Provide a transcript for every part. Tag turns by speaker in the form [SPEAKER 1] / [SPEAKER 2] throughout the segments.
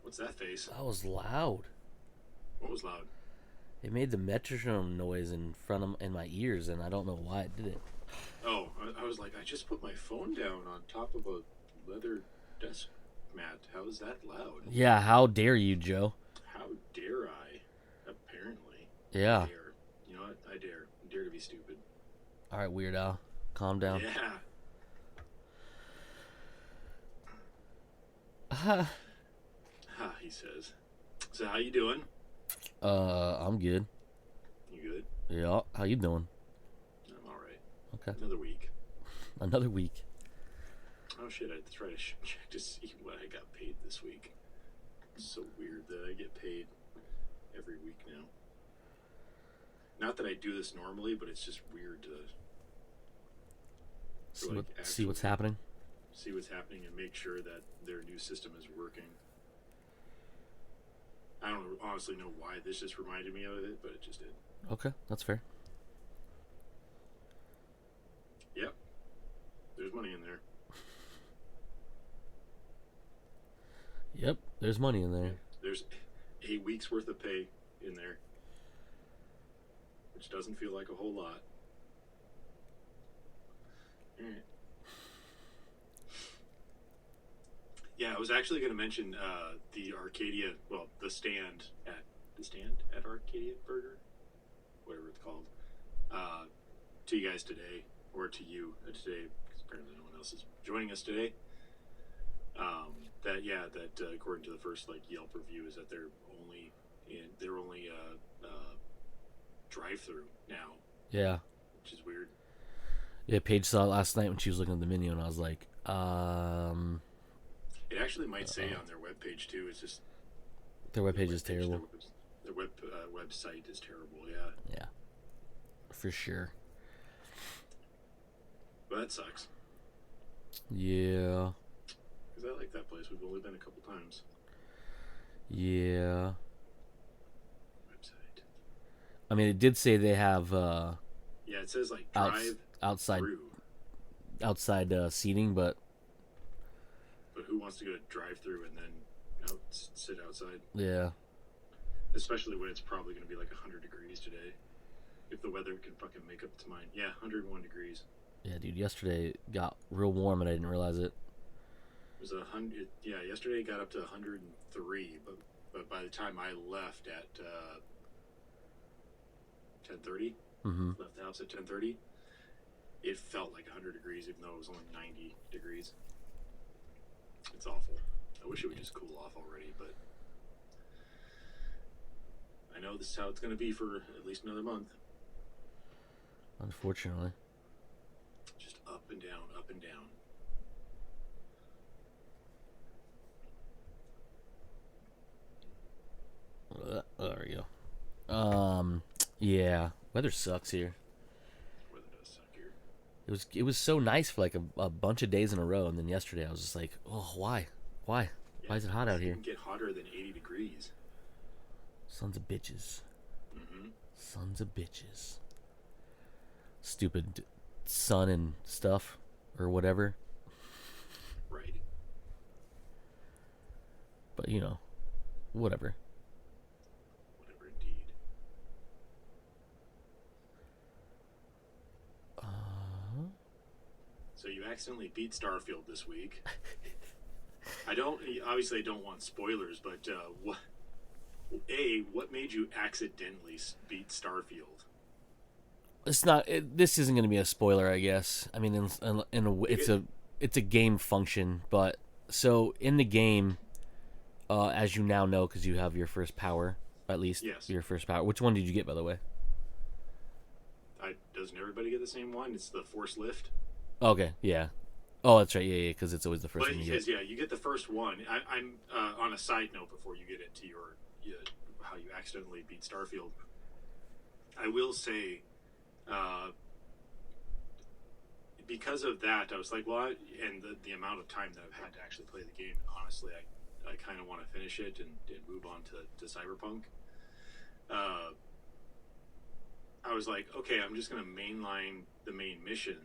[SPEAKER 1] What's that face?
[SPEAKER 2] That was loud.
[SPEAKER 1] What was loud?
[SPEAKER 2] It made the metronome noise in my ears, and I don't know why it did it.
[SPEAKER 1] Oh, I was like, I just put my phone down on top of a leather desk mat. How is that loud?
[SPEAKER 2] Yeah, how dare you, Joe?
[SPEAKER 1] How dare I? Apparently, I
[SPEAKER 2] Yeah.
[SPEAKER 1] dare. You know what? I dare. I dare to be stupid.
[SPEAKER 2] All right, Weird Al, calm down.
[SPEAKER 1] Yeah. Ha, he says. So how you doing?
[SPEAKER 2] I'm good.
[SPEAKER 1] You good?
[SPEAKER 2] Yeah, how you doing?
[SPEAKER 1] I'm all right.
[SPEAKER 2] Okay,
[SPEAKER 1] Another week.
[SPEAKER 2] another week.
[SPEAKER 1] Oh shit! That's right. I should check to see what I got paid this week. It's so weird that I get paid every week now. Not that I do this normally, but it's just weird to like
[SPEAKER 2] See
[SPEAKER 1] actually
[SPEAKER 2] what's happening.
[SPEAKER 1] see what's happening and make sure that their new system is working. I don't honestly know why this just reminded me of it, but it just did.
[SPEAKER 2] Okay, that's fair.
[SPEAKER 1] Yep, there's money in there.
[SPEAKER 2] Yep, there's money in there.
[SPEAKER 1] There's a week's worth of pay in there, which doesn't feel like a whole lot. All right. Yeah, I was actually going to mention the Arcadia, well, the stand at Arcadia Burger, whatever it's called, to you guys today, or to you today, because apparently no one else is joining us today. That according to the first like Yelp review, is that they're only drive-through now,
[SPEAKER 2] Yeah,
[SPEAKER 1] which is weird.
[SPEAKER 2] yeah. Paige saw it last night when she was looking at the menu, and I was like,
[SPEAKER 1] It actually might say on their webpage too. It's just
[SPEAKER 2] their webpage is terrible.
[SPEAKER 1] Their website is terrible. Yeah,
[SPEAKER 2] Yeah, for sure.
[SPEAKER 1] but that sucks
[SPEAKER 2] Yeah,
[SPEAKER 1] because I like that place. We've only been a couple times.
[SPEAKER 2] yeah.
[SPEAKER 1] Website.
[SPEAKER 2] I mean, it did say they have
[SPEAKER 1] Yeah, it says like
[SPEAKER 2] outs-
[SPEAKER 1] drive
[SPEAKER 2] outside
[SPEAKER 1] through,
[SPEAKER 2] outside seating, but
[SPEAKER 1] but who wants to go drive through and then sit outside?
[SPEAKER 2] yeah,
[SPEAKER 1] Especially when it's probably going to be like 100 degrees today. If the weather can fucking make up its mind. Yeah, 101 degrees.
[SPEAKER 2] yeah, dude. Yesterday it got real warm, and I didn't realize it.
[SPEAKER 1] It was 100. Yeah, yesterday it got up to 103, but by the time I left at 10:30,
[SPEAKER 2] Mm-hmm.
[SPEAKER 1] left the house at 10:30, it felt like 100 degrees, even though it was only 90 degrees. It's awful. I wish it would just cool off already, but I know this is how it's going to be for at least another month.
[SPEAKER 2] Unfortunately.
[SPEAKER 1] Just up and down, up and down.
[SPEAKER 2] There we go. Yeah, weather sucks here.
[SPEAKER 1] Weather does suck here.
[SPEAKER 2] It was so nice for like a bunch of days in a row, and then yesterday I was just like, oh, why, why,
[SPEAKER 1] Yeah,
[SPEAKER 2] why is it hot out
[SPEAKER 1] it
[SPEAKER 2] here?
[SPEAKER 1] can get hotter than 80 degrees.
[SPEAKER 2] Sons of bitches,
[SPEAKER 1] Mm-hmm.
[SPEAKER 2] sons of bitches, stupid sun and stuff or whatever.
[SPEAKER 1] Right.
[SPEAKER 2] But whatever.
[SPEAKER 1] Whatever, indeed. So you accidentally beat Starfield this week. I don't obviously I don't want spoilers, but what made you accidentally beat Starfield?
[SPEAKER 2] It's not. This isn't going to be a spoiler, I guess. I mean, it's a game function, but so in the game, as you now know, because you have your first power, at least
[SPEAKER 1] Yes.
[SPEAKER 2] your first power. Which one did you get, by the way?
[SPEAKER 1] Doesn't everybody get the same one? It's the Force Lift.
[SPEAKER 2] Okay, yeah. Oh, that's right. Yeah, because it's always the first
[SPEAKER 1] But
[SPEAKER 2] one you
[SPEAKER 1] because
[SPEAKER 2] get.
[SPEAKER 1] yeah, you get the first one. I'm on a side note before you get into how you accidentally beat Starfield. I will say, uh, because of that, I was like, well, and the amount of time that I've had to actually play the game. Honestly, I kind of want to finish it and move on to Cyberpunk. Uh, I was like, okay, I'm just going to mainline the main mission,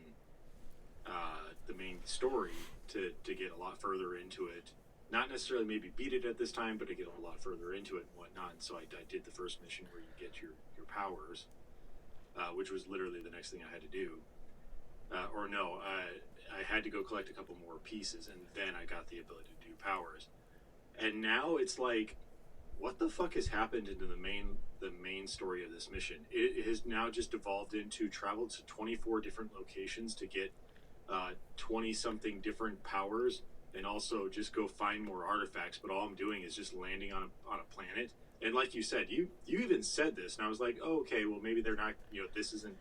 [SPEAKER 1] the main story to get a lot further into it not necessarily maybe beat it at this time, but to get a lot further into it and whatnot. And so I did the first mission where you get your powers, which was literally the next thing I had to do. Or no, I had to go collect a couple more pieces, and then I got the ability to do powers. And now it's like, what the fuck has happened into the main story of this mission? It has now just evolved into travel to 24 different locations to get 20 something different powers, and also just go find more artifacts. But all I'm doing is just landing on a planet. And like you said, you even said this, and I was like, oh, okay, well maybe they're not. This isn't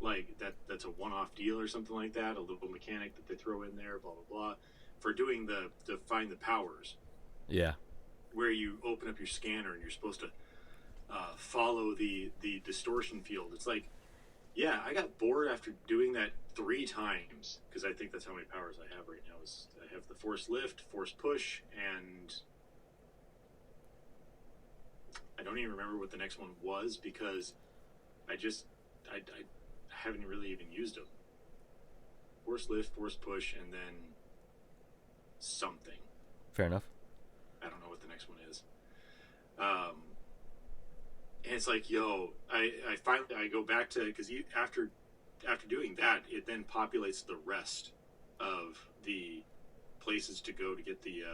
[SPEAKER 1] like that's a one-off deal or something like that. A little mechanic that they throw in there, blah blah blah, for doing the find the powers.
[SPEAKER 2] Yeah.
[SPEAKER 1] Where you open up your scanner and you're supposed to follow the distortion field. It's like, yeah, I got bored after doing that 3 times, because I think that's how many powers I have right now. I have the force lift, force push, and I don't even remember what the next one was, because I haven't really even used them. Force lift, force push, and then something.
[SPEAKER 2] Fair enough.
[SPEAKER 1] I don't know what the next one is. And it's like, yo, I finally I go back to, because after doing that, it then populates the rest of the places to go to get the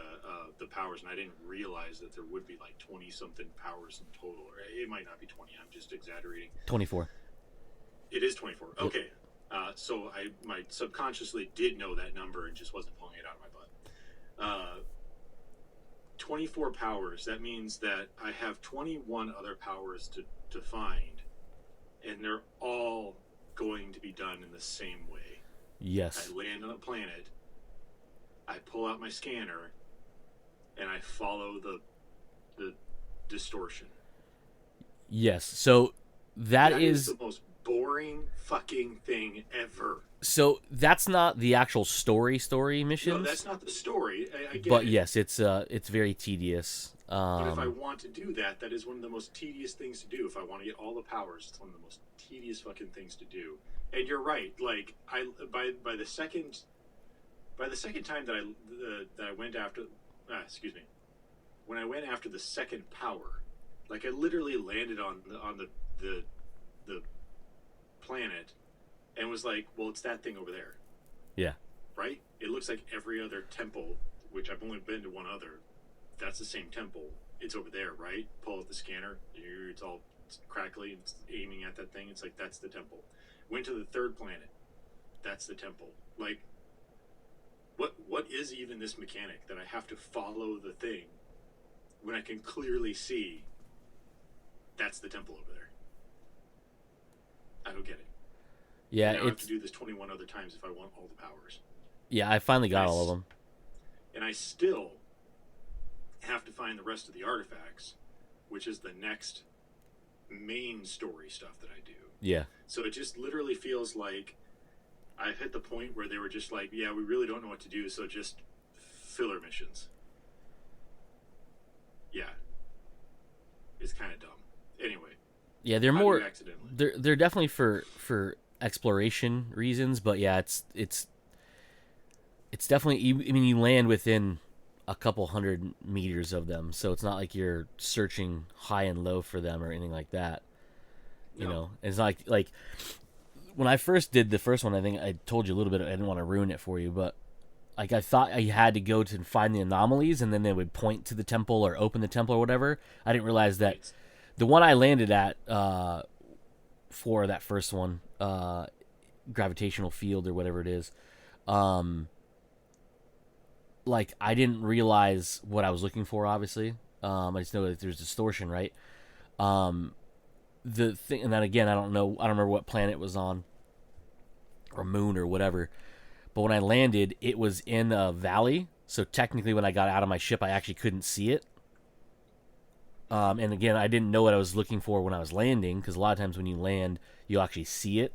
[SPEAKER 1] powers, and I didn't realize that there would be like 20 something powers in total. Or it might not be 20. I'm just exaggerating.
[SPEAKER 2] 24.
[SPEAKER 1] It is 24. Okay. So my subconsciously did know that number and just wasn't pulling it out of my butt. 24 powers. That means that I have 21 other powers to find, and they're all going to be done in the same way.
[SPEAKER 2] Yes.
[SPEAKER 1] I land on a planet, I pull out my scanner, and I follow the distortion.
[SPEAKER 2] Yes. So that is
[SPEAKER 1] the most boring fucking thing ever.
[SPEAKER 2] So that's not the actual story missions.
[SPEAKER 1] No, that's not the story. I get
[SPEAKER 2] but
[SPEAKER 1] it.
[SPEAKER 2] Yes, it's very tedious.
[SPEAKER 1] But if I want to do that, that is one of the most tedious things to do. If I want to get all the powers, it's one of the most tedious fucking things to do. And you're right. Like by the second time that I went after, when I went after the second power, like I literally landed on the planet and was like, well, it's that thing over there.
[SPEAKER 2] Yeah.
[SPEAKER 1] Right? It looks like every other temple, which I've only been to one other. That's the same temple. It's over there, right? Pull out the scanner. It's all crackly. It's aiming at that thing. It's like, that's the temple. Went to the third planet. That's the temple. Like, what is even this mechanic that I have to follow the thing when I can clearly see that's the temple over there? I don't get it.
[SPEAKER 2] Yeah,
[SPEAKER 1] now I have to do this 21 other times if I want all the powers.
[SPEAKER 2] Yeah, I finally got all of them.
[SPEAKER 1] And I still have to find the rest of the artifacts, which is the next main story stuff that I do.
[SPEAKER 2] Yeah.
[SPEAKER 1] So it just literally feels like I hit the point where they were just like, yeah, we really don't know what to do, so just filler missions. Yeah. It's kind of dumb. Anyway.
[SPEAKER 2] Yeah, they're more. They're definitely for exploration reasons, but yeah, it's definitely. I mean, you land within a couple hundred meters of them, so it's not like you're searching high and low for them or anything like that. You know, it's not like when I first did the first one. I think I told you a little bit. I didn't want to ruin it for you, but like I thought I had to go to find the anomalies, and then they would point to the temple or open the temple or whatever. I didn't realize that the one I landed at for that first one, gravitational field or whatever it is, like I didn't realize what I was looking for. Obviously, I just know that there's distortion, right? The thing, and then again, I don't remember what planet it was on, or moon or whatever. But when I landed, it was in a valley. So technically, when I got out of my ship, I actually couldn't see it. And again, I didn't know what I was looking for when I was landing, because a lot of times when you land, you actually see it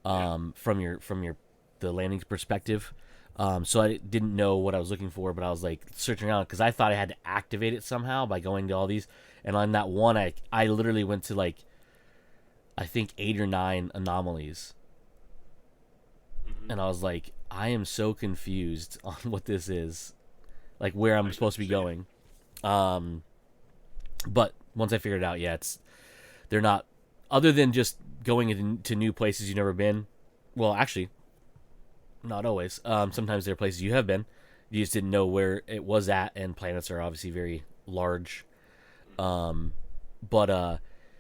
[SPEAKER 2] from the landing perspective. So I didn't know what I was looking for, but I was like searching around because I thought I had to activate it somehow by going to all these. And on that one, I literally went to like, I think 8 or 9 anomalies. And I was like, I am so confused on what this is. like where I'm
[SPEAKER 1] I
[SPEAKER 2] supposed to be
[SPEAKER 1] understand.
[SPEAKER 2] going. Um, but once I figured it out, yeah, they're not, other than just going into new places you've never been. Well, actually, not always. Sometimes there are places you have been, you just didn't know where it was at, and planets are obviously very large.
[SPEAKER 1] Hmm.
[SPEAKER 2] But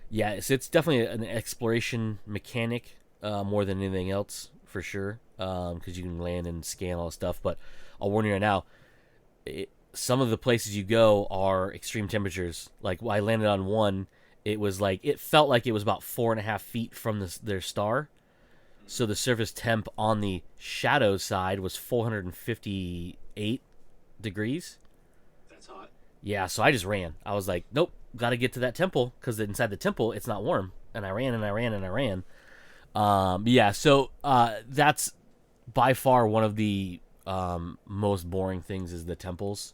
[SPEAKER 2] yeah, it's definitely an exploration mechanic more than anything else for sure. Because you can land and scan all the stuff. But I'll warn you right now, some of the places you go are extreme temperatures. Like I landed on one, it was like it felt like it was about 4.5 feet from their star.
[SPEAKER 1] Hmm.
[SPEAKER 2] So the surface temp on the shadow side was 458 degrees.
[SPEAKER 1] That's hot.
[SPEAKER 2] Yeah, so I just ran. I was like, nope, got to get to that temple because inside the temple it's not warm. And I ran and I ran and I ran. Yeah, so that's by far one of the most boring things is the temples.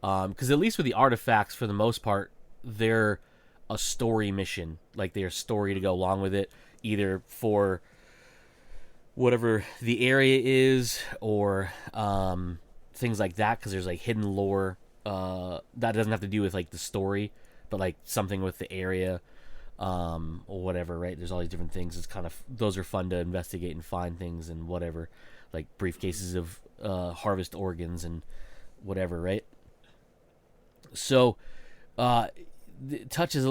[SPEAKER 2] Because at least with the artifacts, for the most part, they're a story mission. Like they're a story to go along with it, either for whatever the area is or things like that. Because there's like hidden lore that doesn't have to do with like the story, but like something with the area or whatever. Right? There's all these different things. It's kind of those are fun to investigate and find things and whatever, like briefcases of harvest organs and whatever. Right? So uh, this touches a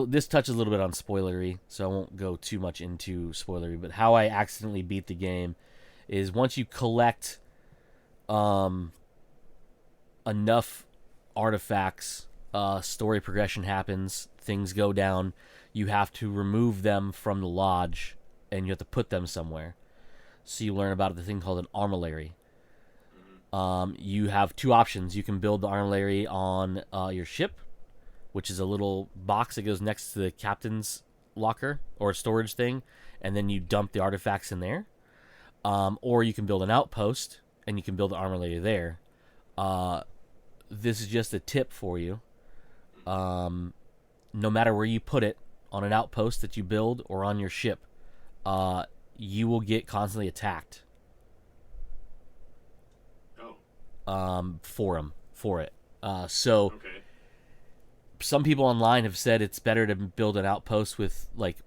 [SPEAKER 2] little bit on spoilery, so I won't go too much into spoilery. But how I accidentally beat the game is once you collect um, enough artifacts, story progression happens, things go down. You have to remove them from the lodge, and you have to put them somewhere. So you learn about the thing called an armillary.
[SPEAKER 1] Hmm.
[SPEAKER 2] You have two options. You can build the armillary on your ship, which is a little box that goes next to the captain's locker or storage thing, and then you dump the artifacts in there. Or you can build an outpost and you can build the armillary there. Uh, this is just a tip for you.
[SPEAKER 1] Hmm.
[SPEAKER 2] No matter where you put it, on an outpost that you build or on your ship, uh, you will get constantly attacked
[SPEAKER 1] Oh,
[SPEAKER 2] for it. So
[SPEAKER 1] okay.
[SPEAKER 2] some people online have said it's better to build an outpost with like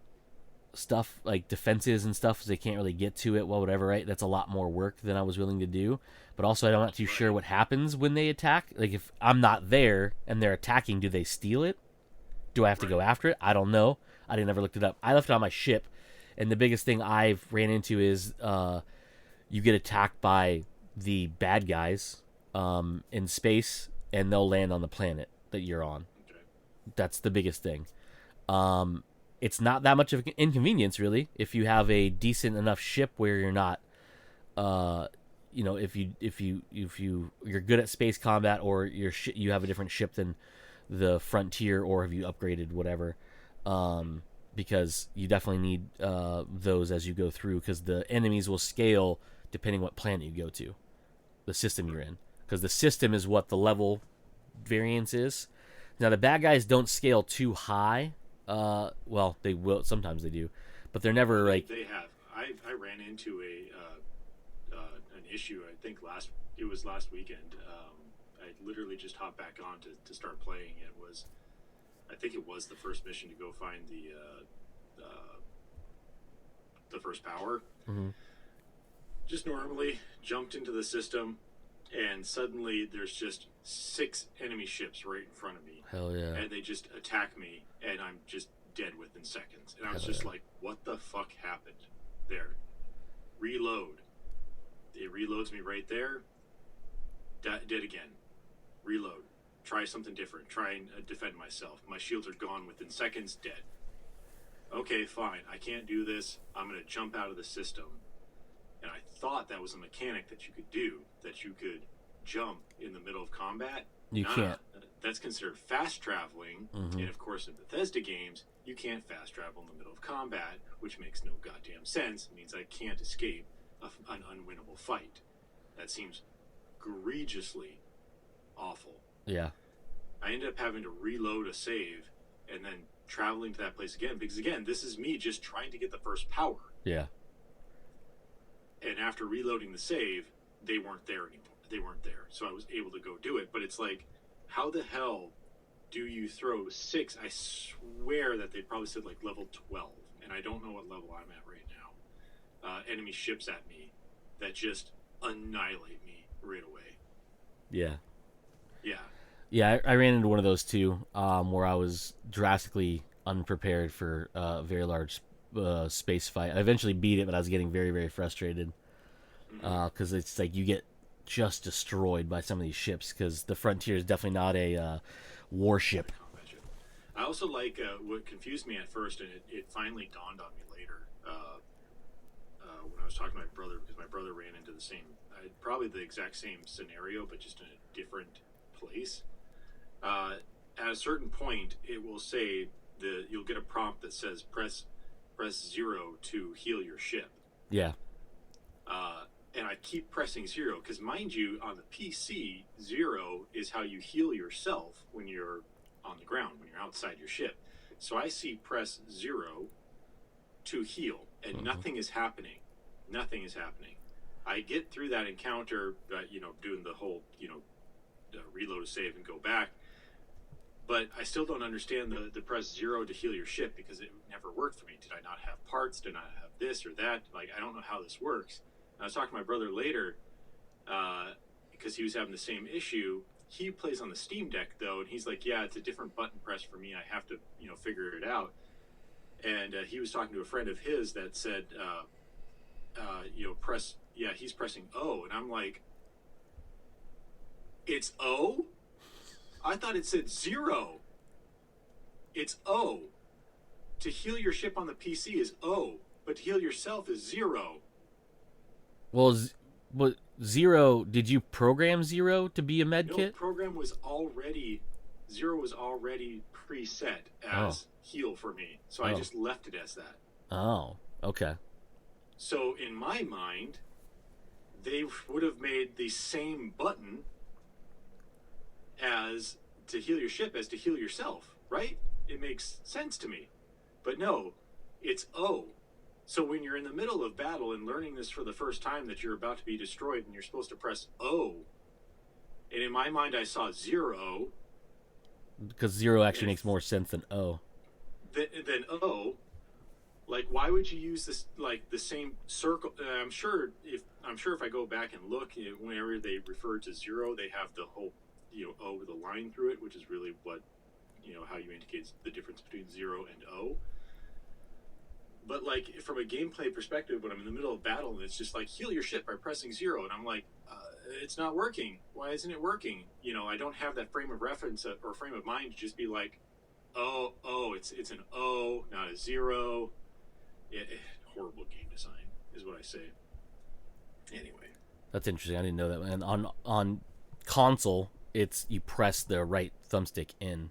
[SPEAKER 2] stuff like defenses and stuff, because they can't really get to it. Well, whatever, right? That's a lot more work than I was willing to do. But also, I'm not too sure
[SPEAKER 1] Right.
[SPEAKER 2] what happens when they attack. Like, if I'm not there and they're attacking, do they steal it? Do I have to go
[SPEAKER 1] Right.
[SPEAKER 2] after it? I don't know. I didn't ever looked it up. I left it on my ship, and the biggest thing I've ran into is you get attacked by the bad guys in space, and they'll land on the planet that you're on.
[SPEAKER 1] Okay.
[SPEAKER 2] That's the biggest thing. Um, it's not that much of an inconvenience, really, if you have a decent enough ship where you're not, uh, if you're good at space combat, or you have a different ship than the frontier, or have you upgraded whatever. Because you definitely need those as you go through, because the enemies will scale depending what planet you go to, the system you're
[SPEAKER 1] Right.
[SPEAKER 2] in, because the system is what the level variance is. Now the bad guys don't scale too high. Well, they will sometimes, they do, but they're
[SPEAKER 1] No,
[SPEAKER 2] never
[SPEAKER 1] they
[SPEAKER 2] like.
[SPEAKER 1] they have. I ran into an issue. I think it was last weekend. I literally just hopped back on to start playing. It was I think it was the first mission to go find the first power.
[SPEAKER 2] Mhm.
[SPEAKER 1] Just normally jumped into the system, and suddenly there's just six enemy ships right in front of me,
[SPEAKER 2] Hell yeah.
[SPEAKER 1] and they just attack me, and I'm just dead within seconds. And I was
[SPEAKER 2] Hell
[SPEAKER 1] just
[SPEAKER 2] yeah.
[SPEAKER 1] like, "What the fuck happened?" There, reload. It reloads me right there. Dead again. Reload. Try something different. Try and defend myself. My shields are gone within seconds. Dead. Okay, fine. I can't do this. I'm gonna jump out of the system. And I thought that was a mechanic that you could do, that you could jump in the middle of combat.
[SPEAKER 2] You
[SPEAKER 1] Nah,
[SPEAKER 2] can't.
[SPEAKER 1] that's considered fast traveling.
[SPEAKER 2] Hmm.
[SPEAKER 1] And of course, in Bethesda games, you can't fast travel in the middle of combat, which makes no goddamn sense. It means I can't escape an unwinnable fight. That seems egregiously awful.
[SPEAKER 2] Yeah.
[SPEAKER 1] I ended up having to reload a save and then traveling to that place again, because again, this is me just trying to get the first power.
[SPEAKER 2] Yeah.
[SPEAKER 1] And after reloading the save, they weren't there anymore. they weren't there, so I was able to go do it. But it's like, how the hell do you throw 6? I swear that they probably said like level 12, and I don't know what level I'm at right now. Enemy ships at me that just annihilate me right away.
[SPEAKER 2] Yeah.
[SPEAKER 1] Yeah.
[SPEAKER 2] Yeah, I ran into one of those too, where I was drastically unprepared for a very large space fight. I eventually beat it, but I was getting very, very frustrated because it's like you get just destroyed by some of these ships because the Frontier is definitely not a warship.
[SPEAKER 1] Combat ship. I also like what confused me at first, and it finally dawned on me later when I was talking to my brother, because my brother ran into the same, probably the exact same scenario, but just in a different place. At a certain point, it will say you'll get a prompt that says press 0 to heal your ship.
[SPEAKER 2] Yeah.
[SPEAKER 1] And I keep pressing 0 because, mind you, on the PC, 0 is how you heal yourself when you're on the ground, when you're outside your ship. So I see press 0 to heal, and nothing is happening. Nothing is happening. I get through that encounter, doing the whole, reload a save and go back. But I still don't understand the press 0 to heal your ship because it never worked for me. Did I not have parts? Did I not have this or that? Like, I don't know how this works. And I was talking to my brother later because he was having the same issue. He plays on the Steam Deck, though, and he's like, yeah, it's a different button press for me. I have to, figure it out. And he was talking to a friend of his that said, he's pressing O. And I'm like, it's O? I thought it said 0. It's O. To heal your ship on the PC is O, but to heal yourself is 0.
[SPEAKER 2] Well, but 0. Did you program 0 to be a med
[SPEAKER 1] No,
[SPEAKER 2] kit?
[SPEAKER 1] program was already 0 was already preset as heal for me, so I just left it as that.
[SPEAKER 2] Oh, okay.
[SPEAKER 1] So in my mind, they would have made the same button as to heal your ship as to heal yourself, right? It makes sense to me. But no, it's O. So when you're in the middle of battle and learning this for the first time that you're about to be destroyed and you're supposed to press O, and in my mind I saw 0.
[SPEAKER 2] Because 0 actually makes more sense than O.
[SPEAKER 1] Than O. Like, why would you use this, like, the same circle? I'm sure if I go back and look, whenever they refer to 0, they have the whole, O with a line through it, which is really what, how you indicate the difference between 0 and O. But, like, from a gameplay perspective, when I'm in the middle of battle, and it's just like, heal your ship by pressing 0, and I'm like, it's not working. Why isn't it working? I don't have that frame of reference or frame of mind to just be like, oh, it's an O, not a 0. Horrible game design is what I say. Anyway,
[SPEAKER 2] That's interesting. I didn't know that. And on console, it's you press the right thumbstick in.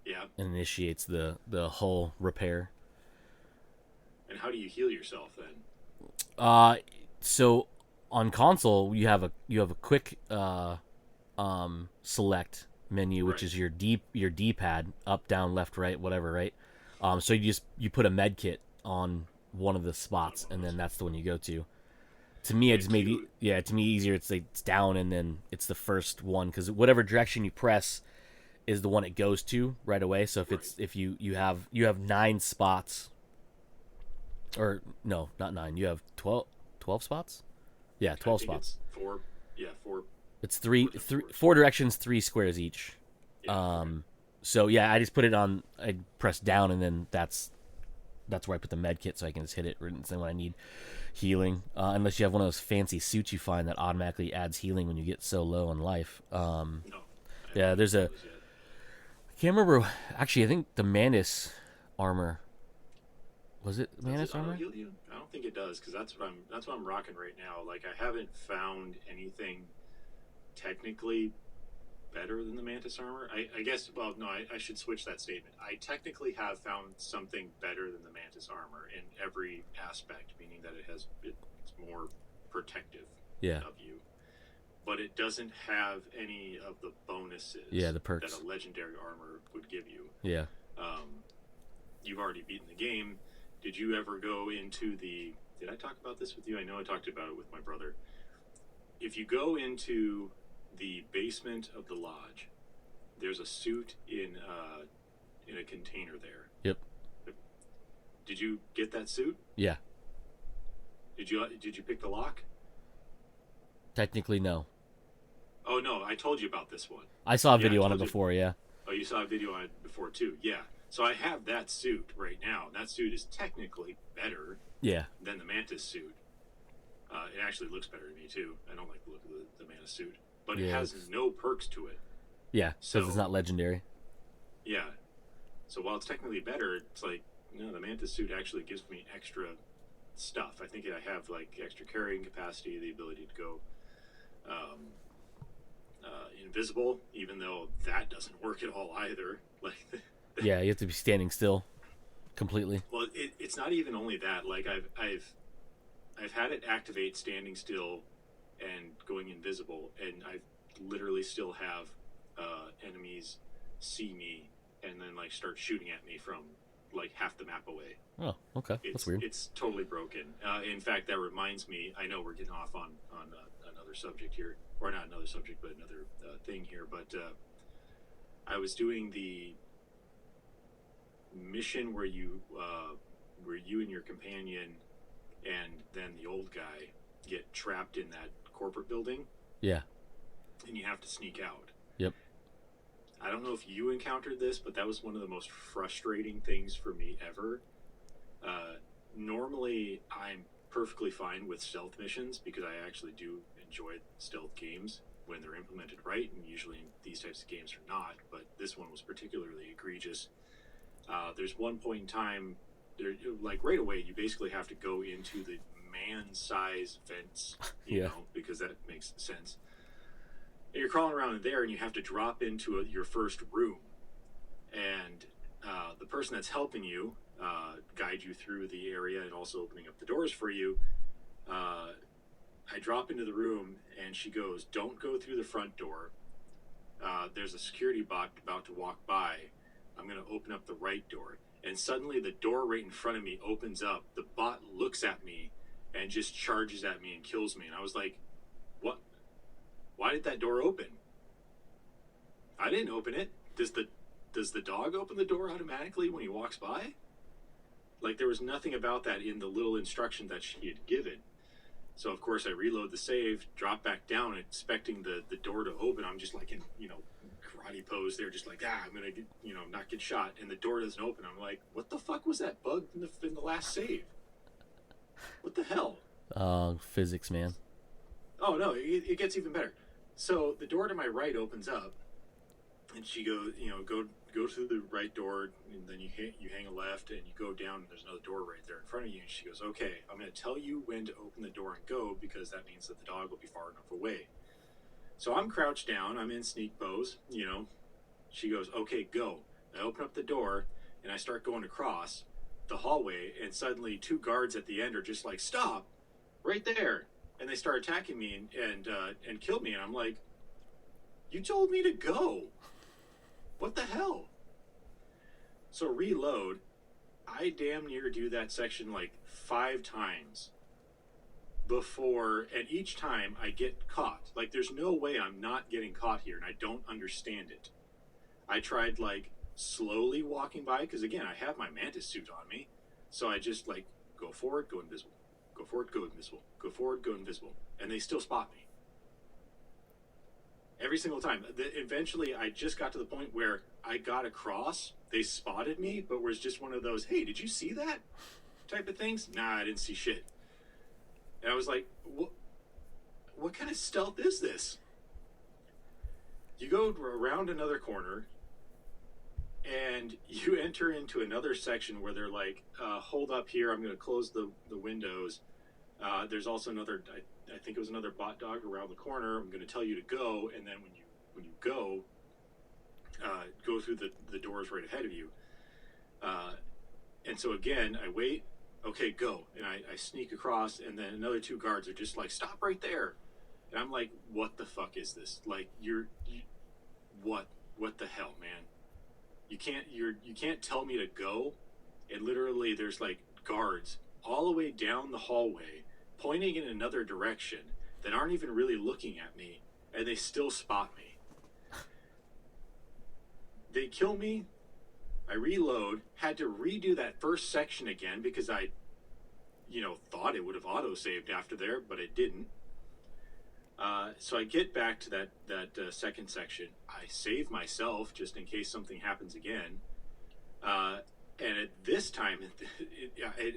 [SPEAKER 1] Yeah.
[SPEAKER 2] And initiates the hull repair.
[SPEAKER 1] And how do you heal yourself then?
[SPEAKER 2] So on console you have a quick select menu, which is your D-pad, up, down, left, right, whatever, right? So you put a med kit on one of the spots, and then that's the one you go to. To me, it just made to me easier. It's down, and then it's the first one because whatever direction you press is the one it goes to right away. So if you have 9 spots, or no, not 9. You have 12 spots. Yeah, 12 spots.
[SPEAKER 1] It's 4. Yeah, 4.
[SPEAKER 2] It's 4 directions, 3 squares each.
[SPEAKER 1] Yeah,
[SPEAKER 2] So yeah, I just put it on. I press down, and then that's where I put the med kit, so I can just hit it when I need healing. Unless you have one of those fancy suits you find that automatically adds healing when you get so low on life.
[SPEAKER 1] No.
[SPEAKER 2] Yeah, there's a. I can't remember. Actually, I think the Mantis armor. Was it Mantis armor?
[SPEAKER 1] Heal you? I don't think it does, because that's what I'm rocking right now. Like, I haven't found anything technically better than the Mantis armor. I guess, well, no, I should switch that statement. I technically have found something better than the Mantis armor in every aspect, meaning that it's more protective of you. But it doesn't have any of the bonuses
[SPEAKER 2] the perks
[SPEAKER 1] that a legendary armor would give you.
[SPEAKER 2] Yeah.
[SPEAKER 1] You've already beaten the game. Did you ever go into did I talk about this with you? I know I talked about it with my brother. if you go into the basement of the lodge, there's a suit in a container there.
[SPEAKER 2] Yep.
[SPEAKER 1] Did you get that suit?
[SPEAKER 2] Yeah.
[SPEAKER 1] Did you pick the lock?
[SPEAKER 2] Technically, no.
[SPEAKER 1] Oh no, I told you about this one.
[SPEAKER 2] I saw a
[SPEAKER 1] Yeah, I
[SPEAKER 2] video on it
[SPEAKER 1] told you.
[SPEAKER 2] before. Yeah.
[SPEAKER 1] Oh, you saw a video on it before too. Yeah. So I have that suit right now. That suit is technically better
[SPEAKER 2] Yeah.
[SPEAKER 1] than the Mantis suit. It actually looks better to me too. I don't like the look of the Mantis suit, but it
[SPEAKER 2] Yeah.
[SPEAKER 1] has no perks to it.
[SPEAKER 2] Yeah.
[SPEAKER 1] So
[SPEAKER 2] Because it's not legendary.
[SPEAKER 1] yeah. So while it's technically better, it's like no, the Mantis suit actually gives me extra stuff. I think I have like extra carrying capacity, the ability to go um, invisible, even though that doesn't work at all either. Like,
[SPEAKER 2] Yeah, you have to be standing still completely.
[SPEAKER 1] well, it's not even only that. Like I've had it activate standing still and going invisible, and I literally still have enemies see me and then like start shooting at me from like half the map away.
[SPEAKER 2] Oh, okay. That's weird.
[SPEAKER 1] It's totally broken. In fact, that reminds me. I know we're getting off on another subject here, or not another subject, but another thing here. But I was doing the mission where you and your companion and then the old guy get trapped in that corporate building,
[SPEAKER 2] Yeah.
[SPEAKER 1] and you have to sneak out.
[SPEAKER 2] Yep.
[SPEAKER 1] I don't know if you encountered this, but that was one of the most frustrating things for me ever. Normally, I'm perfectly fine with stealth missions because I actually do enjoy stealth games when they're implemented right, and usually these types of games are not, but this one was particularly egregious. There's one point in time, like right away, you basically have to go into the man-size vents,
[SPEAKER 2] Yeah.
[SPEAKER 1] because that makes sense. And you're crawling around in there, and you have to drop into your first room, and the person that's helping you guide you through the area and also opening up the doors for you. I drop into the room, and she goes, "Don't go through the front door. There's a security bot about to walk by. I'm going to open up the right door." And suddenly the door right in front of me opens up. The bot looks at me and just charges at me and kills me. And I was like, what? Why did that door open? I didn't open it. Does the dog open the door automatically when he walks by? Like, there was nothing about that in the little instruction that she had given. So of course I reload the save, drop back down, expecting the door to open. I'm just like in karate pose there, just like I'm gonna get, not get shot, and the door doesn't open. I'm like, what the fuck was that bug in the last save? What the hell?
[SPEAKER 2] Physics, man.
[SPEAKER 1] Oh no, it gets even better. So the door to my right opens up, and she goes, go to the right door, and then you hang a left, and you go down, and there's another door right there in front of you. And she goes, "Okay, I'm going to tell you when to open the door and go, because that means that the dog will be far enough away." So I'm crouched down, I'm in sneak pose, She goes, "Okay, go." I open up the door, and I start going across the hallway, and suddenly two guards at the end are just like, "Stop, right there!" And they start attacking me and kill me, and I'm like, "You told me to go. What the hell?" So reload. I damn near do that section like 5 times before, and each time I get caught. Like, there's no way I'm not getting caught here, and I don't understand it. I tried like slowly walking by, because again, I have my mantis suit on me, so I just like go forward, go invisible, go forward, go invisible, go forward, go invisible, and they still spot me every single time. Eventually, I just got to the point where I got across. They spotted me, but was just one of those, "Hey, did you see that?" type of things. Nah, I didn't see shit. And I was like, what kind of stealth is this? You go around another corner, and you enter into another section where they're like, "Hold up here. I'm going to close the windows." There's also another, I think it was another bot dog around the corner. "I'm going to tell you to go," and then when you go through the doors right ahead of you. And so again, I wait. "Okay, go." And I sneak across, and then another 2 guards are just like, "Stop right there." And I'm like, what the fuck is this? Like, what the hell, man? You can't tell me to go. And literally there's like guards all the way down the hallway pointing in another direction that aren't even really looking at me, and they still spot me. They kill me. I reload. Had to redo that first section again because I, thought it would have auto-saved after there, but it didn't. So I get back to that second section. I save myself just in case something happens again. And at this time,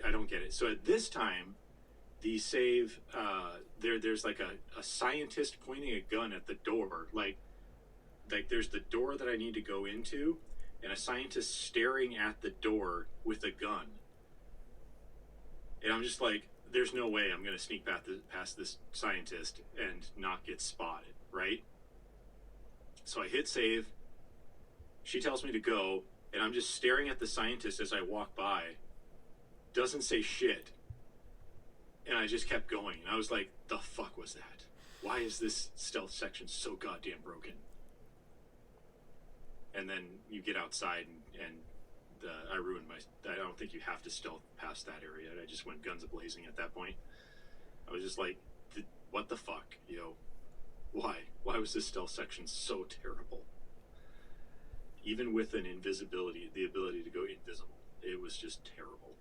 [SPEAKER 1] I don't get it. So at this time, the save, there's like a scientist pointing a gun at the door. Like there's the door that I need to go into, and a scientist staring at the door with a gun. And I'm just like, there's no way I'm going to sneak past this scientist and not get spotted, right? So I hit save. She tells me to go, and I'm just staring at the scientist as I walk by. Doesn't say shit. And I just kept going. And I was like, the fuck was that? Why is this stealth section so goddamn broken? And then you get outside, and I ruined I don't think you have to stealth past that area. I just went guns a-blazing at that point. I was just like, what the fuck, Why? Why was this stealth section so terrible? Even with the ability to go invisible, it was just terrible.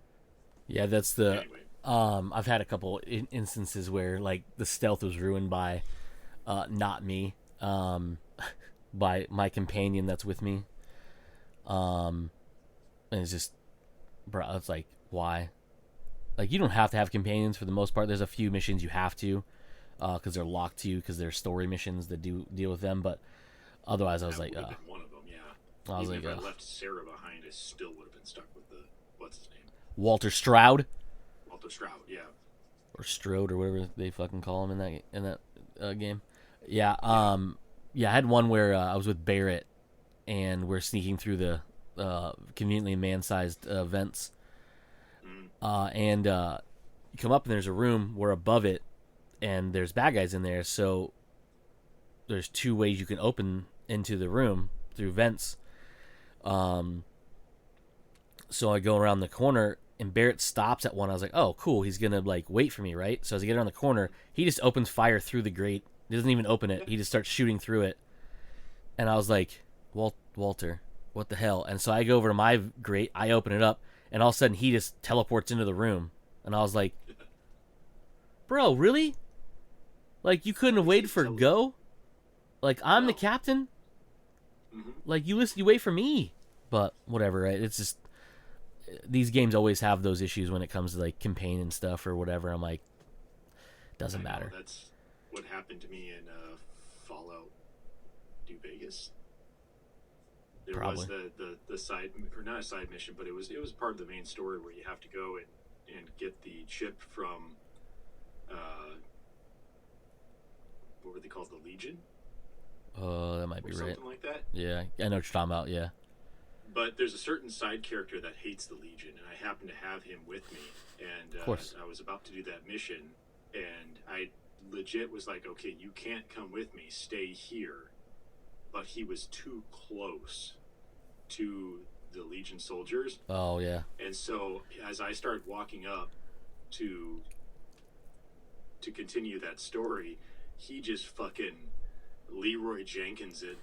[SPEAKER 2] Yeah, that's the...
[SPEAKER 1] Anyway.
[SPEAKER 2] I've had a couple instances where, like, the stealth was ruined by not me, by my companion that's with me. And it's just, bro, it's like, why? Like, you don't have to have companions for the most part. There's a few missions you have to, because they're locked to you, because they're story missions that deal with them. But otherwise, I was like,
[SPEAKER 1] been one of them, yeah.
[SPEAKER 2] I was
[SPEAKER 1] Even
[SPEAKER 2] like,
[SPEAKER 1] if I left Sarah behind, I still would have been stuck with what's his name?
[SPEAKER 2] Walter Stroud,
[SPEAKER 1] yeah.
[SPEAKER 2] or Strode, or whatever they fucking call him in that game. Yeah, yeah. I had one where I was with Barrett, and we're sneaking through the conveniently man-sized vents, and you come up and there's a room where above it, and there's bad guys in there. So there's two ways you can open into the room through vents. So I go around the corner, and Barrett stops at one. I was like, oh, cool. He's going to, like, wait for me, right? So as I get around the corner, he just opens fire through the grate. He doesn't even open it. He just starts shooting through it. And I was like, Walter, what the hell? And so I go over to my grate. I open it up, and all of a sudden, he just teleports into the room. And I was like, bro, really? Like, you couldn't have waited for go? Like, I'm the captain?
[SPEAKER 1] Mm-hmm.
[SPEAKER 2] Like, you wait for me. But whatever, right? It's just... These games always have those issues when it comes to, like, companion stuff or whatever. I'm like, doesn't matter.
[SPEAKER 1] That's what happened to me in Fallout New Vegas. There
[SPEAKER 2] Probably.
[SPEAKER 1] was the side, or not a side mission, but it was part of the main story where you have to go and get the chip from what were they called, the Legion?
[SPEAKER 2] That might be right.
[SPEAKER 1] Something like that.
[SPEAKER 2] Yeah, I know what you're talking about. Yeah.
[SPEAKER 1] But there's a certain side character that hates the Legion, and I happen to have him with me. And
[SPEAKER 2] of course.
[SPEAKER 1] I was about to do that mission, and I legit was like, okay, you can't come with me, stay here. But he was too close to the Legion soldiers.
[SPEAKER 2] Oh, yeah.
[SPEAKER 1] And so as I started walking up to continue that story, he just fucking Leroy Jenkins it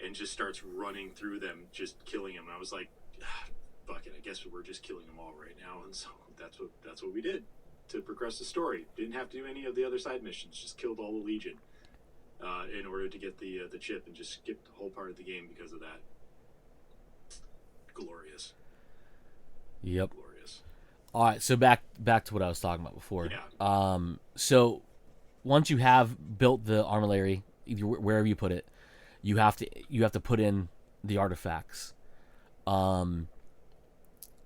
[SPEAKER 1] and just starts running through them, just killing him. And I was like, fuck it, I guess we're just killing them all right now. And so that's what we did to progress the story. Didn't have to do any of the other side missions, just killed all the Legion in order to get the chip, and just skipped the whole part of the game because of that. Glorious.
[SPEAKER 2] Yep.
[SPEAKER 1] Glorious.
[SPEAKER 2] All right, so back to what I was talking about before.
[SPEAKER 1] Yeah.
[SPEAKER 2] So once you have built the armillary, wherever you put it, you have to put in the artifacts.